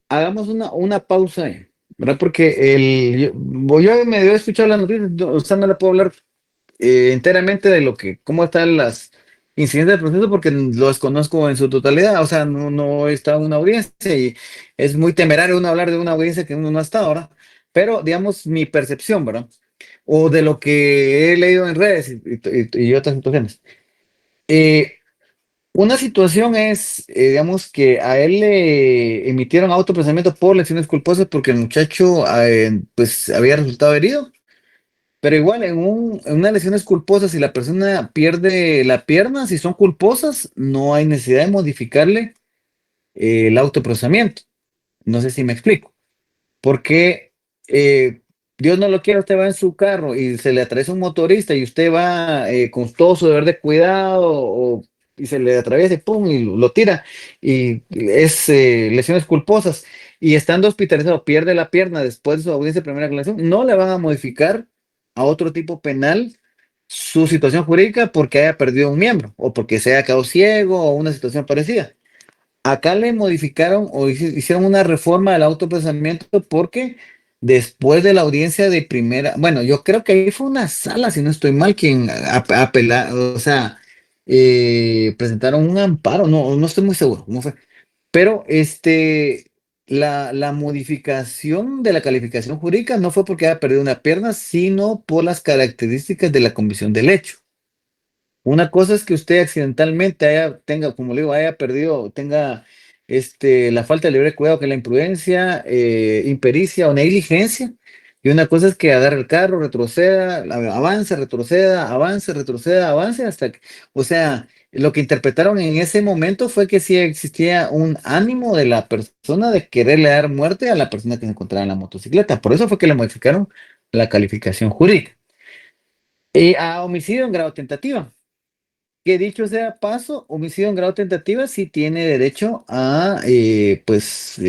hagamos una pausa ahí, ¿verdad? Porque yo medio he escuchado la noticia, o sea, no le puedo hablar enteramente de cómo están las incidencias del proceso porque lo desconozco en su totalidad, o sea, no he estado en una audiencia y es muy temerario uno hablar de una audiencia que uno no ha estado ahora, pero digamos mi percepción, ¿verdad? O de lo que he leído en redes y otras situaciones. Eh, una situación es, digamos, que a él le emitieron autoprocesamiento por lesiones culposas porque el muchacho pues había resultado herido. Pero igual, en unas lesiones culposas, si la persona pierde la pierna, si son culposas, no hay necesidad de modificarle el autoprocesamiento. No sé si me explico. Porque Dios no lo quiera, usted va en su carro y se le atraviesa un motorista y usted va con todo su deber de cuidado y se le atraviesa y pum, y lo tira. Y es lesiones culposas. Y estando hospitalizado, pierde la pierna después de su audiencia de primera aclaración, no le van a modificar a otro tipo penal su situación jurídica porque haya perdido un miembro o porque se haya quedado ciego o una situación parecida. Acá le modificaron o hicieron una reforma del autoprocesamiento porque después de la audiencia de primera, bueno, yo creo que ahí fue una sala, si no estoy mal, quien apela, o sea, presentaron un amparo, no estoy muy seguro cómo fue, pero la modificación de la calificación jurídica no fue porque haya perdido una pierna, sino por las características de la comisión del hecho. Una cosa es que usted accidentalmente tenga, como le digo, haya perdido, tenga la falta de libre cuidado, que es la imprudencia, impericia o negligencia. Y una cosa es que agarre el carro, retroceda, avance, retroceda, avance, retroceda, avance, hasta que, o sea, lo que interpretaron en ese momento fue que sí existía un ánimo de la persona de quererle dar muerte a la persona que se encontraba en la motocicleta. Por eso fue que le modificaron la calificación jurídica. Y a homicidio en grado tentativa. Que dicho sea paso, homicidio en grado tentativa sí tiene derecho a pues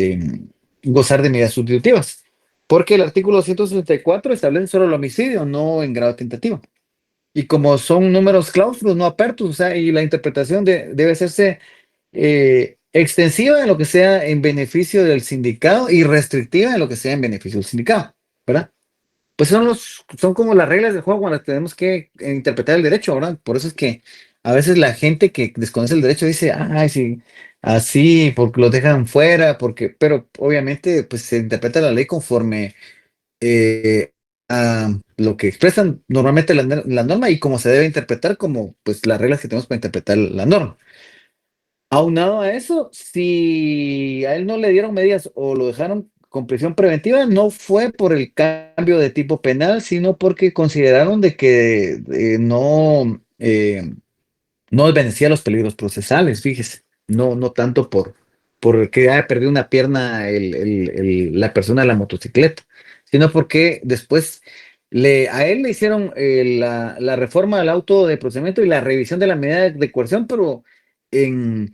gozar de medidas sustitutivas, porque el artículo 164 establece solo el homicidio, no en grado tentativa. Y como son números clausulos, no apertos, o sea, y la interpretación debe hacerse extensiva en lo que sea en beneficio del sindicado y restrictiva en lo que sea en beneficio del sindicado, ¿verdad? Pues son como las reglas del juego cuando tenemos que interpretar el derecho, ¿verdad? Por eso es que a veces la gente que desconoce el derecho dice, ay, sí, así, porque lo dejan fuera, pero obviamente pues se interpreta la ley conforme a lo que expresan normalmente la norma y como se debe interpretar como pues las reglas que tenemos para interpretar la norma. Aunado a eso, si a él no le dieron medidas o lo dejaron con prisión preventiva, no fue por el cambio de tipo penal, sino porque consideraron de que no desvanecía los peligros procesales, fíjese, no tanto por que haya perdido una pierna la persona de la motocicleta, sino porque después a él le hicieron la reforma del auto de procedimiento y la revisión de la medida de coerción, pero en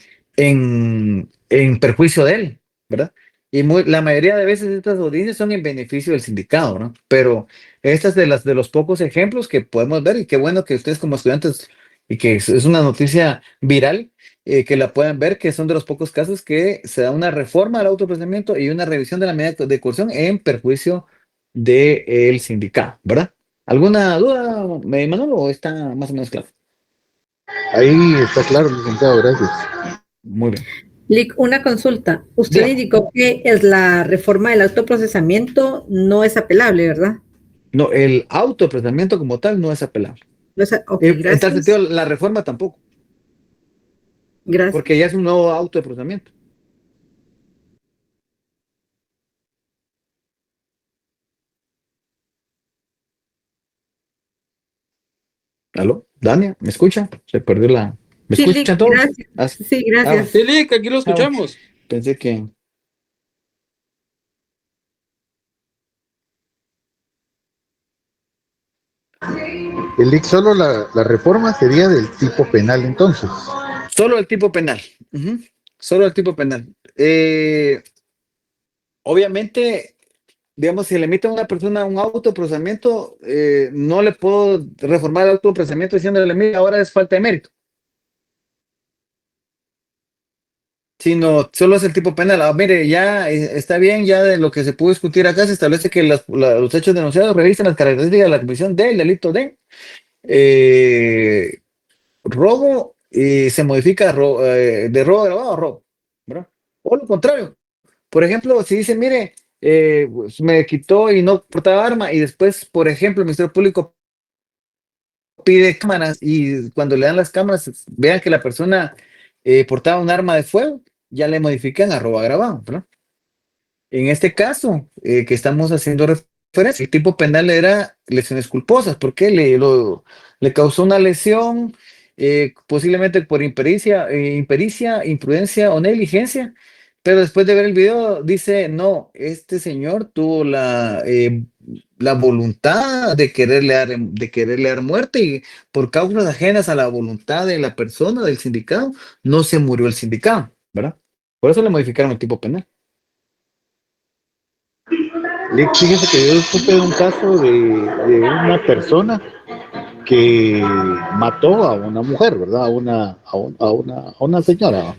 perjuicio de él, ¿verdad? Y la mayoría de veces estas audiencias son en beneficio del sindicato, ¿no? Pero estas de los pocos ejemplos que podemos ver, y qué bueno que ustedes como estudiantes, y que es una noticia viral, que la puedan ver, que son de los pocos casos que se da una reforma al autoprocedimiento y una revisión de la medida de coerción en perjuicio del sindicato, ¿verdad? ¿Alguna duda, Manolo, o está más o menos claro? Ahí está claro, licenciado, gracias. Muy bien. Lic, una consulta. Usted Dígame. indicó que es la reforma del autoprocesamiento no es apelable, ¿verdad? No, el autoprocesamiento como tal no es apelable. No es, ok, En tal gracias. sentido, la reforma tampoco, Gracias. porque ya es un nuevo auto de procesamiento. ¿Aló? ¿Dania? ¿Me escucha? Se perdió la... ¿Me Sí, Lic, escuchan todos? gracias. Sí, gracias. Sí, Lick, aquí lo escuchamos. Pensé que... El IC solo la reforma sería del tipo penal entonces. Solo el tipo penal. Ujú. Solo el tipo penal. Obviamente, digamos, si le emite a una persona un autoprocesamiento, no le puedo reformar el autoprocesamiento diciéndole, mira, ahora es falta de mérito. Sino solo es el tipo penal. Mire, ya está bien, ya de lo que se pudo discutir acá, se establece que los hechos denunciados revisten las características de la comisión del delito de, robo y se modifica de robo agravado a robo, ¿verdad? O lo contrario. Por ejemplo, si dice, mire, pues, me quitó y no portaba arma y después, por ejemplo, el Ministerio Público pide cámaras y cuando le dan las cámaras vean que la persona portaba un arma de fuego, ya le modifican a robo agravado, ¿verdad? En este caso que estamos haciendo referencia, el tipo penal era lesiones culposas, porque le causó una lesión posiblemente por impericia, imprudencia o negligencia, pero después de ver el video dice, no, este señor tuvo la voluntad de quererle dar muerte y por causas ajenas a la voluntad de la persona, del sindicado, no se murió el sindicado, ¿verdad? Por eso le modificaron el tipo penal. Fíjese que yo supe de un caso de una persona que mató a una mujer, ¿verdad? A una señora.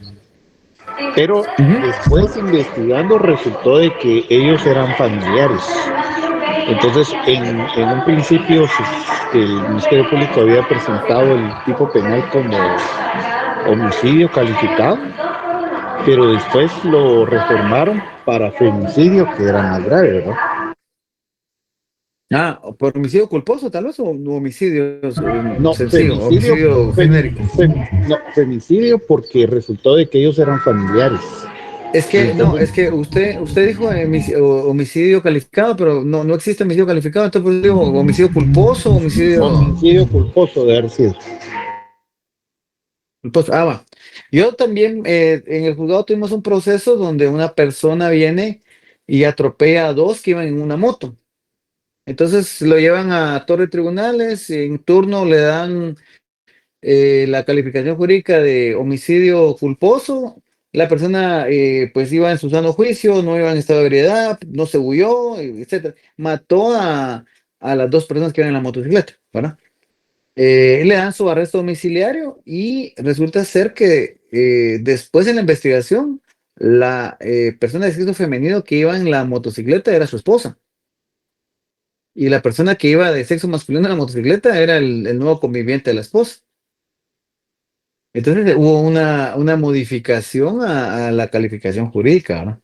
Pero después investigando resultó de que ellos eran familiares. Entonces, en un principio el Ministerio Público había presentado el tipo penal como homicidio calificado, pero después lo reformaron para femicidio, que era más grave, ¿verdad? Ah, por homicidio culposo tal vez o homicidio No, sencillo, homicidio genérico. No, femicidio porque resultó de que ellos eran familiares. Es que no, es que usted dijo homicidio calificado, pero no existe homicidio calificado, entonces pues digo homicidio culposo, Homicidio culposo de haber sido. culposo. Ah, va. Yo también en el juzgado tuvimos un proceso donde una persona viene y atropella a dos que iban en una moto. Entonces lo llevan a torre de tribunales, en turno le dan la calificación jurídica de homicidio culposo. La persona pues iba en su sano juicio, no iba en estado de ebriedad, no se huyó, etcétera. Mató a las dos personas que iban en la motocicleta, ¿verdad? Le dan su arresto domiciliario y resulta ser que después en la investigación la persona de sexo femenino que iba en la motocicleta era su esposa. Y la persona que iba de sexo masculino en la motocicleta era el nuevo conviviente de la esposa. Entonces hubo una modificación a la calificación jurídica, ¿no?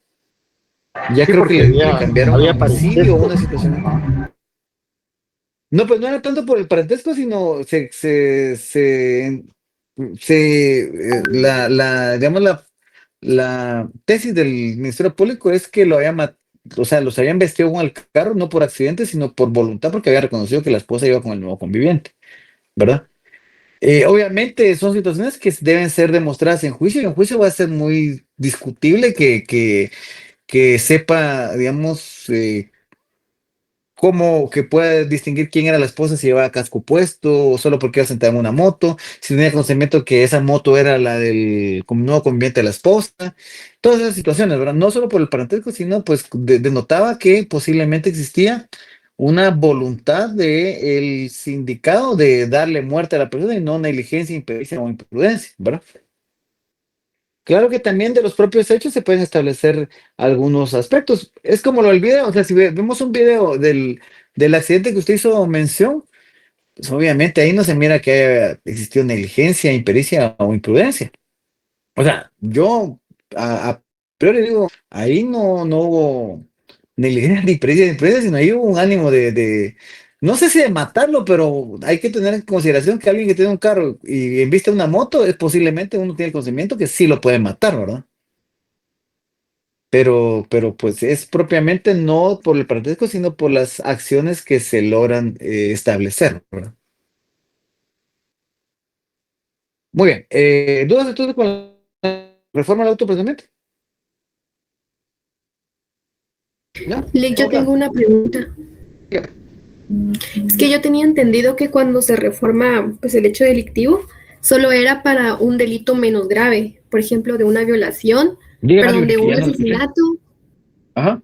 Ya Sí, creo que le había cambiaron a homicidio o parentesco. una situación. No, pues no era tanto por el parentesco, sino digamos, la tesis del Ministerio Público es que o sea, los habían vestido con el carro, no por accidente, sino por voluntad, porque había reconocido que la esposa iba con el nuevo conviviente, ¿verdad? Obviamente son situaciones que deben ser demostradas en juicio, y en juicio va a ser muy discutible que sepa, digamos, cómo que pueda distinguir quién era la esposa, si llevaba casco puesto o solo porque iba sentada en una moto, si tenía conocimiento que esa moto era la del nuevo conviviente de la esposa, todas esas situaciones, ¿verdad? No solo por el parentesco, sino pues denotaba que posiblemente existía una voluntad del sindicado de darle muerte a la persona y no negligencia, impericia o imprudencia, ¿verdad? Claro que también de los propios hechos se pueden establecer algunos aspectos. Es como lo del video, o sea, si vemos un video del accidente que usted hizo mención, pues obviamente ahí no se mira que haya existido negligencia, impericia o imprudencia. O sea, yo a priori digo, ahí no hubo negligencia ni imprudencia, sino ahí hubo un ánimo no sé si de matarlo, pero hay que tener en consideración que alguien que tiene un carro y embiste una moto, es posiblemente uno tiene el conocimiento que sí lo puede matar, ¿verdad? Pero pues es propiamente no por el parentesco, sino por las acciones que se logran establecer, ¿verdad? Muy bien. ¿Dudas entonces con la reforma del autoprocedimiento? ¿Ya? Lick, yo tengo una pregunta. Es que yo tenía entendido que cuando se reforma pues, el hecho delictivo, solo era para un delito menos grave, por ejemplo, de una violación, perdón, de un asesinato, Ajá.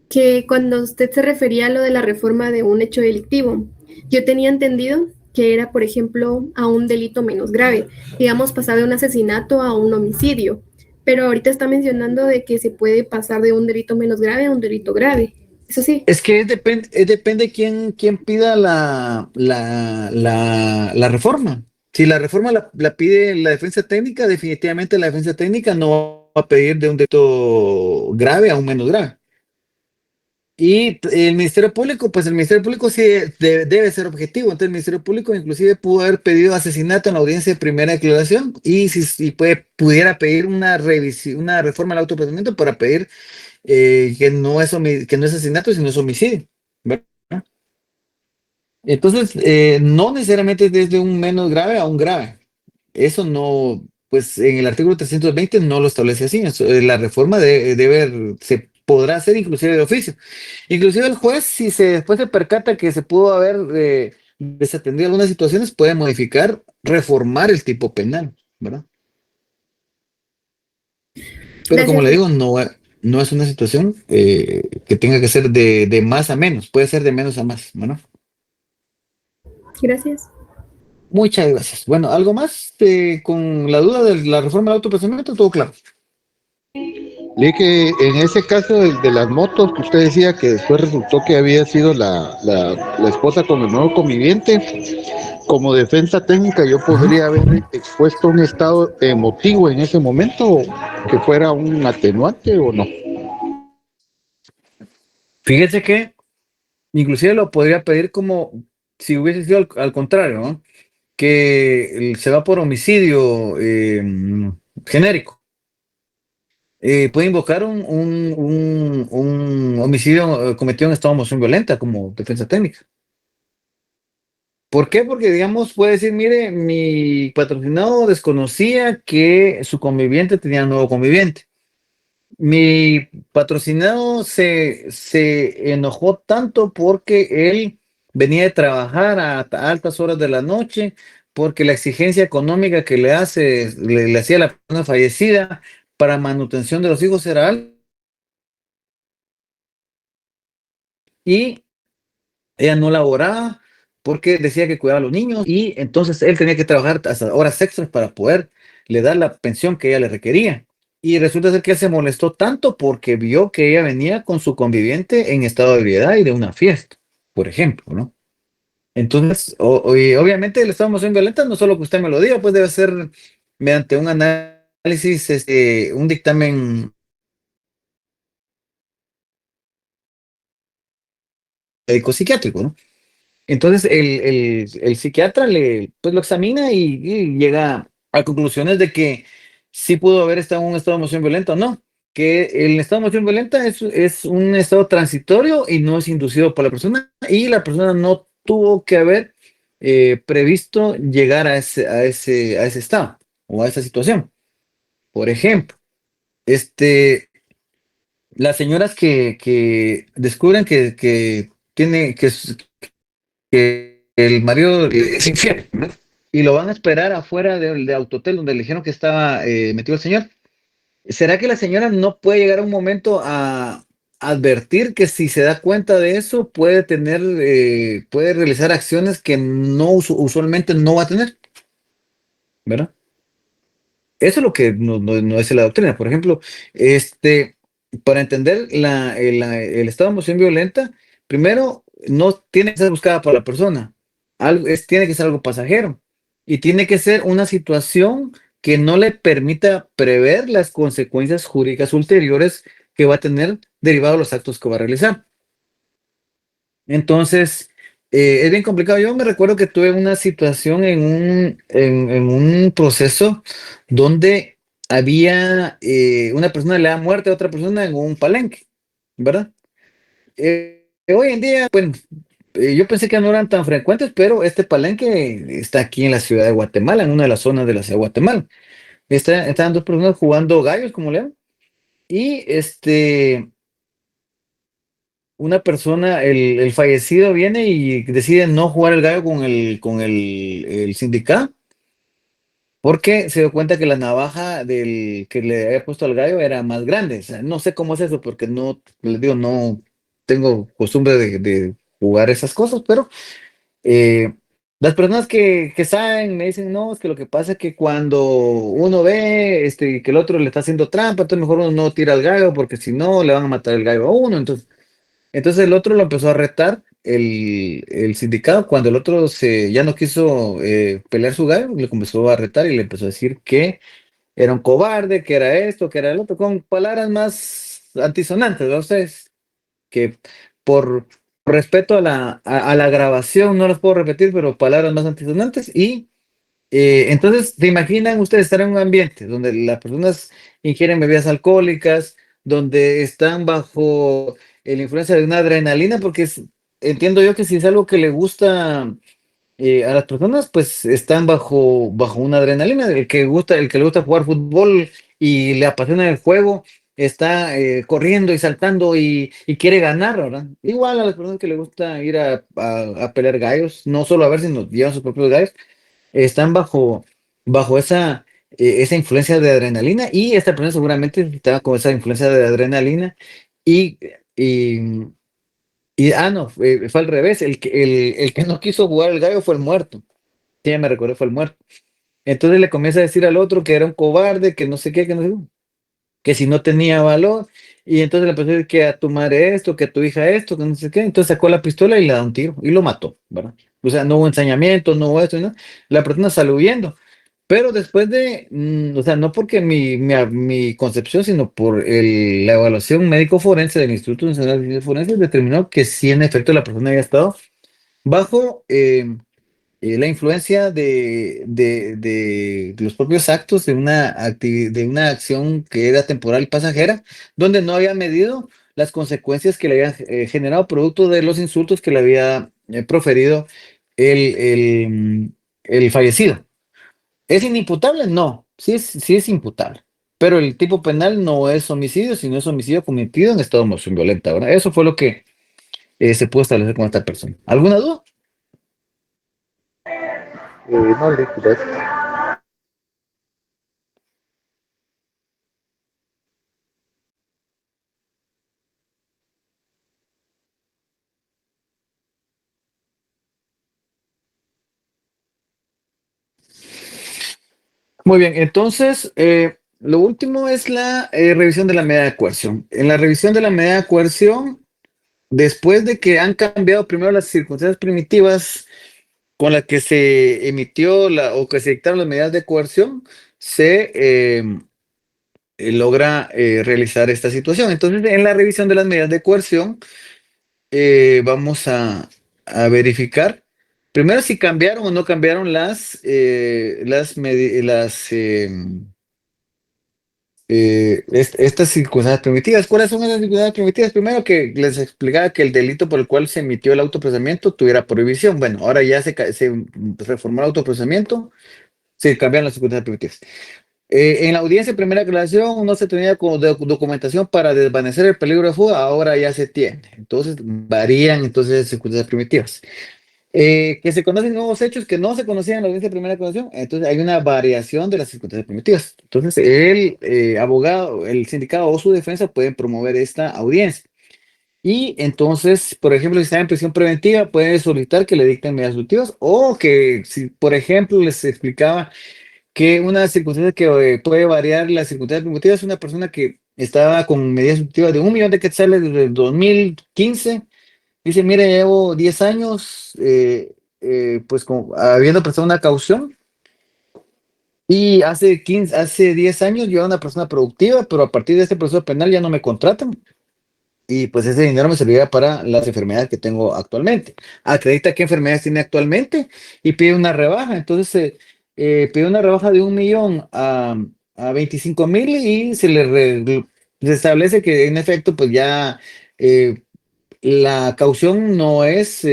que cuando usted se refería a lo de la reforma de un hecho delictivo, yo tenía entendido que era, por ejemplo, a un delito menos grave, digamos, pasar de un asesinato a un homicidio, pero ahorita está mencionando de que se puede pasar de un delito menos grave a un delito grave. Eso sí. Es que depende quién pida la reforma. Si la reforma la pide la defensa técnica, definitivamente la defensa técnica no va a pedir de un delito grave a un menos grave. Y el Ministerio Público, pues el Ministerio Público sí debe ser objetivo. Entonces el Ministerio Público inclusive pudo haber pedido asesinato en la audiencia de primera declaración y si pudiera pedir una revisión, una reforma al autoprocedimiento para pedir que no es asesinato, sino es homicidio, ¿verdad? Entonces, no necesariamente desde un menos grave a un grave. Eso no, pues en el artículo 320 no lo establece así. La reforma se podrá hacer inclusive de oficio. Inclusive el juez, si después se percata que se pudo haber desatendido algunas situaciones, puede modificar, reformar el tipo penal, ¿verdad? Pero como Gracias. le digo, no es una situación que tenga que ser de más a menos, puede ser de menos a más, ¿no? Gracias. Muchas gracias. Bueno, ¿algo más con la duda de la reforma del autoprocedimiento? Todo claro. Leí que en ese caso de las motos que usted decía que después resultó que había sido la esposa con el nuevo conviviente, como defensa técnica yo podría haber expuesto un estado emotivo en ese momento que fuera un atenuante o no. Fíjese que inclusive lo podría pedir como si hubiese sido al contrario, ¿no? Que se va por homicidio genérico. Puede invocar un homicidio cometido en estado de emoción violenta como defensa técnica. ¿Por qué? Porque, digamos, puede decir, mire, mi patrocinado desconocía que su conviviente tenía un nuevo conviviente. Mi patrocinado se enojó tanto porque él venía de trabajar a altas horas de la noche, porque la exigencia económica que le hacía la persona fallecida para manutención de los hijos era alta y ella no laboraba porque decía que cuidaba a los niños y entonces él tenía que trabajar hasta horas extras para poder le dar la pensión que ella le requería. Y resulta ser que él se molestó tanto porque vio que ella venía con su conviviente en estado de ebriedad y de una fiesta, por ejemplo, ¿no? Entonces, y obviamente el estado de emoción violenta no solo que usted me lo diga, pues debe ser mediante un análisis, un dictamen médico psiquiátrico, ¿no? Entonces el psiquiatra pues lo examina y llega a conclusiones de que sí pudo haber estado en un estado de emoción violenta o no, que el estado de emoción violenta es un estado transitorio y no es inducido por la persona y la persona no tuvo que haber previsto llegar a ese estado o a esa situación. Por ejemplo, las señoras que descubren que tiene que el marido es infiel, ¿no? Y lo van a esperar afuera de Autotel donde le dijeron que estaba metido el señor. ¿Será que la señora no puede llegar a un momento a advertir que si se da cuenta de eso puede realizar acciones que no usualmente no va a tener, ¿verdad? Eso es lo que no es la doctrina. Por ejemplo, para entender el estado de emoción violenta, primero no tiene que ser buscada por la persona. Tiene que ser algo pasajero y tiene que ser una situación que no le permita prever las consecuencias jurídicas ulteriores que va a tener derivado de los actos que va a realizar. Entonces, es bien complicado. Yo me recuerdo que tuve una situación en un proceso donde había una persona le da muerte a otra persona en un palenque, ¿verdad? Hoy en día, bueno, yo pensé que no eran tan frecuentes, pero este palenque está aquí en la ciudad de Guatemala, en una de las zonas de la ciudad de Guatemala. Estaban dos personas jugando gallos, como le llaman, y una persona, el fallecido viene y decide no jugar el gallo con el sindicato porque se dio cuenta que la navaja que le había puesto al gallo era más grande. O sea, no sé cómo es eso porque no, les digo, no tengo costumbre de jugar esas cosas, pero eh, las personas que saben me dicen, no, es que lo que pasa es que cuando uno ve que el otro le está haciendo trampa, entonces mejor uno no tira al gallo porque si no le van a matar el gallo a uno. Entonces el otro lo empezó a retar, el sindicato, cuando el otro ya no quiso pelear su gallo, le comenzó a retar y le empezó a decir que era un cobarde, que era esto, que era el otro, con palabras más antisonantes, ¿no? Ustedes, que por respeto a la grabación no las puedo repetir, pero palabras más antisonantes. Y entonces, ¿se imaginan ustedes estar en un ambiente donde las personas ingieren bebidas alcohólicas, donde están bajo la influencia de una adrenalina? Porque entiendo yo que si es algo que le gusta a las personas, pues están bajo una adrenalina. El que le gusta jugar fútbol y le apasiona el juego, está corriendo y saltando y quiere ganar, ¿verdad? Igual a las personas que le gusta ir a pelear gallos, no solo a ver si nos llevan sus propios gallos, están bajo esa influencia de adrenalina, y esta persona seguramente estaba con esa influencia de adrenalina y, y, no, fue al revés, el que no quiso jugar el gallo fue el muerto. Sí, ya me recordé, fue el muerto. Entonces le comienza a decir al otro que era un cobarde, que no sé qué, que no sé qué, que si no tenía valor, y entonces le empezó a decir que a tu madre esto, que a tu hija esto, que no sé qué, entonces sacó la pistola y le da un tiro y lo mató, ¿verdad? O sea, no hubo ensañamiento, no hubo esto, ¿no? La persona salió huyendo, pero después o sea, no porque mi concepción, sino por la evaluación médico forense del Instituto Nacional de Ciencias Forenses, determinó que sí, en efecto, la persona había estado bajo la influencia de los propios actos de una acción que era temporal y pasajera, donde no había medido las consecuencias que le habían generado producto de los insultos que le había proferido el, el fallecido. ¿Es inimputable? No, sí es imputable. Pero el tipo penal no es homicidio, sino es homicidio cometido en estado de emoción violenta, ¿verdad? Eso fue lo que se pudo establecer con esta persona. ¿Alguna duda? No, gracias. Muy bien, entonces, lo último es la revisión de la medida de coerción. En la revisión de la medida de coerción, después de que han cambiado primero las circunstancias primitivas con las que se emitió o que se dictaron las medidas de coerción, se logra realizar esta situación. Entonces, en la revisión de las medidas de coerción, vamos a verificar primero si cambiaron o no cambiaron estas circunstancias primitivas. ¿Cuáles son esas circunstancias primitivas? Primero, que les explicaba que el delito por el cual se emitió el autoprocesamiento tuviera prohibición. Bueno, ahora ya se reformó el autoprocesamiento, se cambiaron las circunstancias primitivas. En la audiencia de primera aclaración no se tenía como documentación para desvanecer el peligro de fuga, ahora ya se tiene. Entonces varían entonces las circunstancias primitivas. Que se conocen nuevos hechos que no se conocían en la audiencia de primera aclaración, entonces hay una variación de las circunstancias primitivas. Entonces el abogado, el sindicato o su defensa pueden promover esta audiencia. Y entonces, por ejemplo, si está en prisión preventiva, pueden solicitar que le dicten medidas sustitutivas, o que si, por ejemplo, les explicaba que una circunstancia que puede variar las circunstancias primitivas es una persona que estaba con medidas sustitutivas de 1 millón de quetzales desde el 2015. Dice, mire, llevo 10 años, pues habiendo prestado una caución, y hace 10 años yo era una persona productiva, pero a partir de este proceso penal ya no me contratan, y pues ese dinero me servirá para las enfermedades que tengo actualmente. Acredita qué enfermedades tiene actualmente y pide una rebaja. Entonces pide una rebaja de 1 millón a 25,000, y se establece que en efecto pues ya la caución no es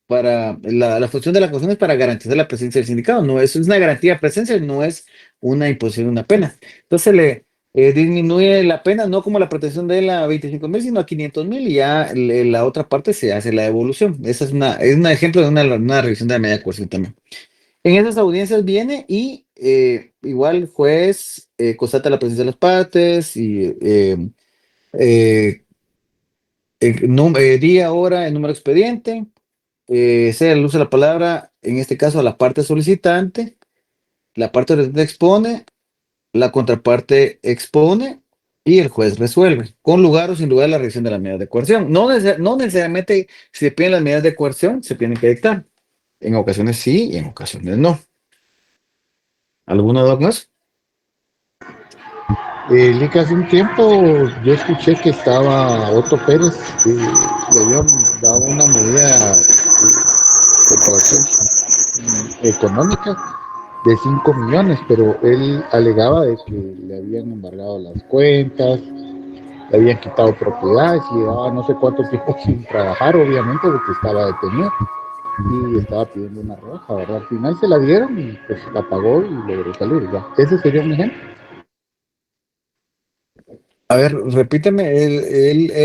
la función de la caución es para garantizar la presencia del sindicato. No es una garantía de presencia, no es una imposición de una pena. Entonces se le disminuye la pena, no como la protección de la 25,000, sino a 500,000, y ya la otra parte se hace la devolución. Esa es un ejemplo de una revisión de la medida de coerción también. En esas audiencias viene y igual el juez constata la presencia de las partes y día, hora, el número de expediente, sea el uso de la palabra, en este caso a la parte solicitante, la parte solicitante expone, la contraparte expone, y el juez resuelve, con lugar o sin lugar la revisión de las medidas de coerción. No necesariamente si se piden las medidas de coerción, se tienen que dictar. En ocasiones sí y en ocasiones no. ¿Alguno de más? Lick, hace un tiempo yo escuché que estaba Otto Pérez, que le habían dado una medida de coerción económica de 5 millones, pero él alegaba de que le habían embargado las cuentas, le habían quitado propiedades y llevaba no sé cuánto tiempo sin trabajar, obviamente, porque estaba detenido y estaba pidiendo una rebaja, ¿verdad? Al final se la dieron y pues la pagó y logró salir, ¿verdad? Ese sería un ejemplo. A ver, repíteme,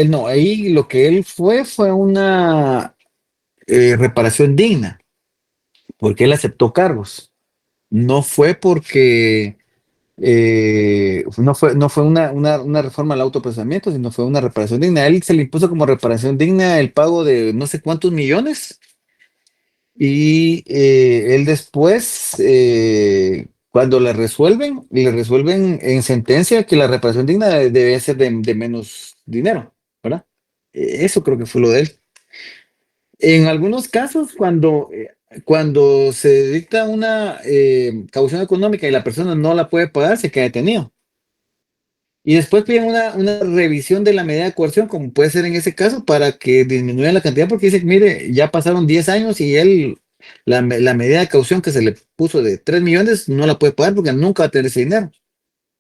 no, ahí lo que él fue una reparación digna, porque él aceptó cargos. No fue porque no fue una reforma al autoprocesamiento, sino fue una reparación digna. A él se le impuso como reparación digna el pago de no sé cuántos millones y él después, cuando le resuelven en sentencia que la reparación digna debe ser de menos dinero, ¿verdad? Eso creo que fue lo de él. En algunos casos, cuando se dicta una caución económica y la persona no la puede pagar, se queda detenido. Y después piden una revisión de la medida de coerción, como puede ser en ese caso, para que disminuya la cantidad, porque dice, mire, ya pasaron 10 años y él, la medida de caución que se le puso de 3 millones, no la puede pagar porque nunca va a tener ese dinero.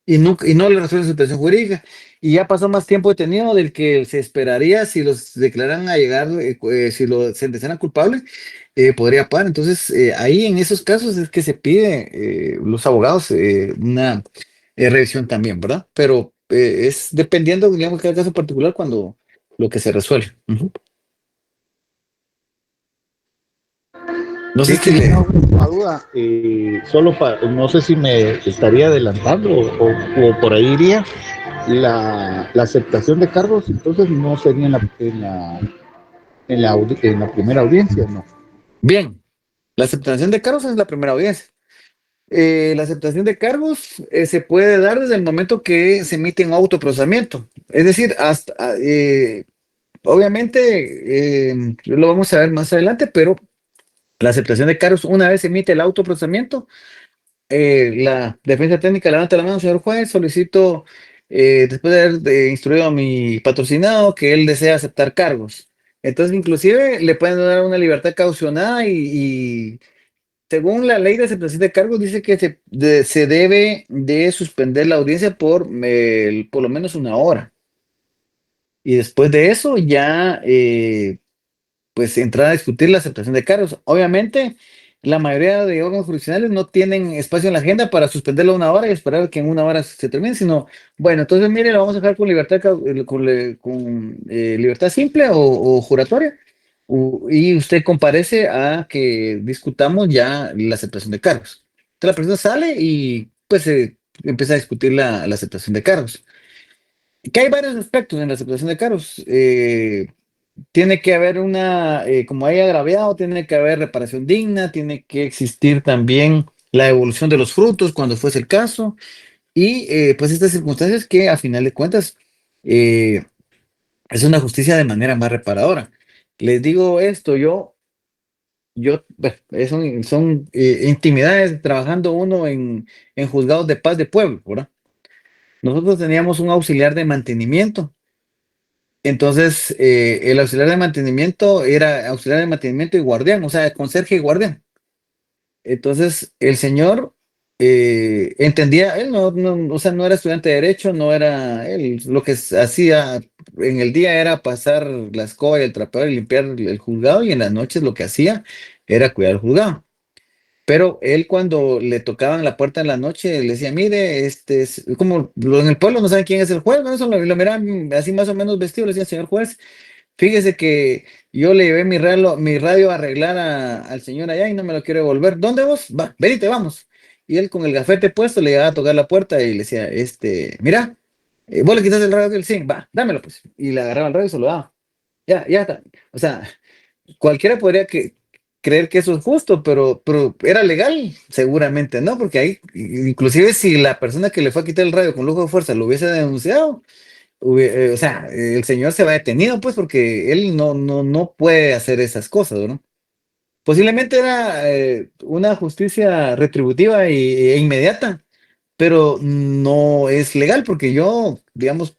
Y no le resuelve su situación jurídica. Y ya pasó más tiempo detenido del que se esperaría si los declaran a llegar, si lo sentenciaran culpable, podría pagar. Entonces, ahí en esos casos es que se pide los abogados una revisión también, ¿verdad? Pero es dependiendo, digamos, cada caso particular cuando lo que se resuelve. Ujú. No sé Sí, si que le... tengo una duda, no sé si me estaría adelantando o por ahí iría, la aceptación de cargos, entonces no sería en la primera audiencia, ¿no? Bien, la aceptación de cargos es la primera audiencia. La aceptación de cargos se puede dar desde el momento que se emite un autoprocesamiento. Es decir, obviamente, lo vamos a ver más adelante, pero la aceptación de cargos, una vez se emite el autoprocesamiento, la defensa técnica levanta la mano, señor juez, solicito, después de haber instruido a mi patrocinado, que él desea aceptar cargos. Entonces, inclusive, le pueden dar una libertad caucionada y según la ley de aceptación de cargos, dice que se debe de suspender la audiencia por lo menos una hora. Y después de eso ya, pues, entrar a discutir la aceptación de cargos. Obviamente, la mayoría de órganos jurisdiccionales no tienen espacio en la agenda para suspenderlo una hora y esperar que en una hora se termine, sino, bueno, entonces mire, lo vamos a dejar con libertad, con libertad simple o juratoria. Y usted comparece a que discutamos ya la aceptación de cargos. Entonces la persona sale y pues se empieza a discutir la aceptación de cargos. Que hay varios aspectos en la aceptación de cargos. Tiene que haber como hay agraviado, tiene que haber reparación digna, tiene que existir también la evolución de los frutos cuando fuese el caso. Y pues estas circunstancias que a final de cuentas eh, es una justicia de manera más reparadora. Les digo esto, bueno, son intimidades trabajando uno en juzgados de paz de pueblo, ¿verdad? Nosotros teníamos un auxiliar de mantenimiento. Entonces, el auxiliar de mantenimiento era auxiliar de mantenimiento y guardián, o sea, conserje y guardián. Entonces, el señor entendía, él o sea, no era estudiante de derecho, no era él, lo que hacía en el día era pasar la escoba y el trapeador y limpiar el juzgado, y en las noches lo que hacía era cuidar el juzgado. Pero él, cuando le tocaban la puerta en la noche, le decía, mire, como en el pueblo no saben quién es el juez, ¿no? Eso lo miraban así más o menos vestido, le decía, señor juez, fíjese que yo le llevé mi radio a arreglar al señor allá y no me lo quiere devolver. ¿Dónde vos? Va, venite, vamos. Y él, con el gafete puesto, le llegaba a tocar la puerta y le decía, mira, vos le quitas el radio, del sí, va, dámelo pues. Y le agarraba el radio y se lo daba. Ya, ya está. O sea, cualquiera podría creer que eso es justo, pero ¿era legal? Seguramente no, porque ahí, inclusive si la persona que le fue a quitar el radio con lujo de fuerza lo hubiese denunciado, o sea, el señor se va detenido, pues, porque él no puede hacer esas cosas, ¿no? Posiblemente era una justicia retributiva e inmediata, pero no es legal porque yo, digamos,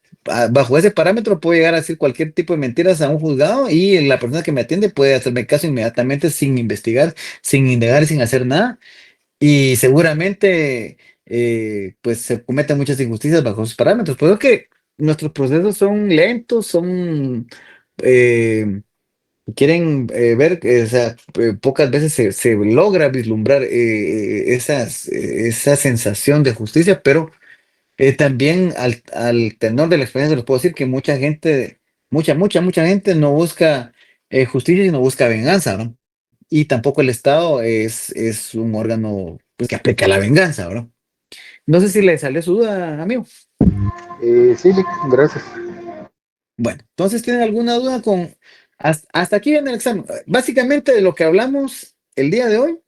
bajo ese parámetro puedo llegar a decir cualquier tipo de mentiras a un juzgado y la persona que me atiende puede hacerme caso inmediatamente sin investigar, sin indagar y sin hacer nada. Y seguramente, pues se cometen muchas injusticias bajo esos parámetros. Por eso que nuestros procesos son lentos, son... eh, quieren ver, o sea, pocas veces se logra vislumbrar esa sensación de justicia, pero también al tenor de la experiencia les puedo decir que mucha gente, mucha gente no busca justicia, sino busca venganza, ¿no? Y tampoco el Estado es un órgano pues, que aplica la venganza, ¿no? No sé si le salió su duda, amigo. Sí, gracias. Bueno, entonces, ¿tienen alguna duda con... Hasta aquí en el examen. Básicamente de lo que hablamos el día de hoy,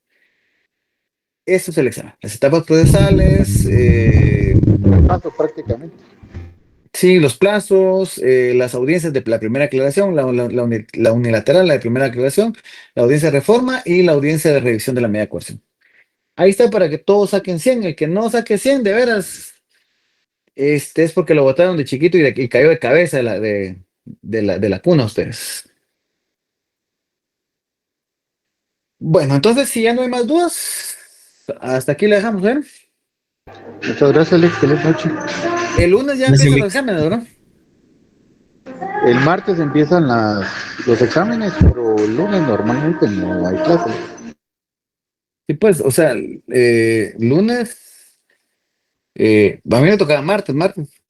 eso es el examen. Las etapas procesales, Paso prácticamente. sí, los plazos, las audiencias de la primera aclaración, la unilateral, la de primera aclaración, la audiencia de reforma y la audiencia de revisión de la medida de coerción. Ahí está para que todos saquen 100. El que no saque 100, de veras, es porque lo botaron de chiquito y cayó de cabeza de la cuna ustedes. Bueno, entonces, si ya no hay más dudas, hasta aquí le dejamos, ¿eh? Muchas gracias, Alex. Feliz noche. El lunes ya Gracias, empiezan los Alex. exámenes, ¿no? El martes empiezan los exámenes, pero el lunes normalmente no hay clases. Sí, pues, o sea, lunes, a mí me tocaba martes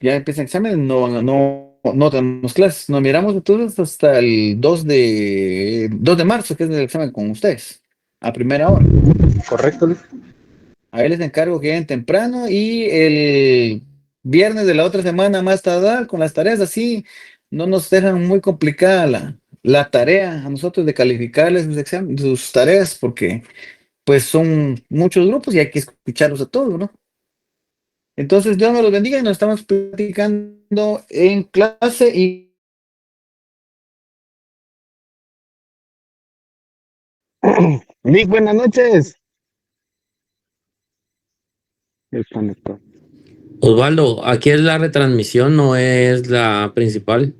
ya empiezan exámenes, no tenemos clases, nos miramos entonces hasta el 2 de marzo, que es el examen con ustedes, a primera hora. ¿Correcto, Alex? A él les encargo que lleguen temprano y el viernes de la otra semana más tardar con las tareas así, no nos dejan muy complicada la tarea a nosotros de calificarles sus tareas porque pues son muchos grupos y hay que escucharlos a todos, ¿no? Entonces, Dios nos los bendiga y nos estamos platicando en clase y Nick, buenas noches. Osvaldo, aquí es la retransmisión, no es la principal.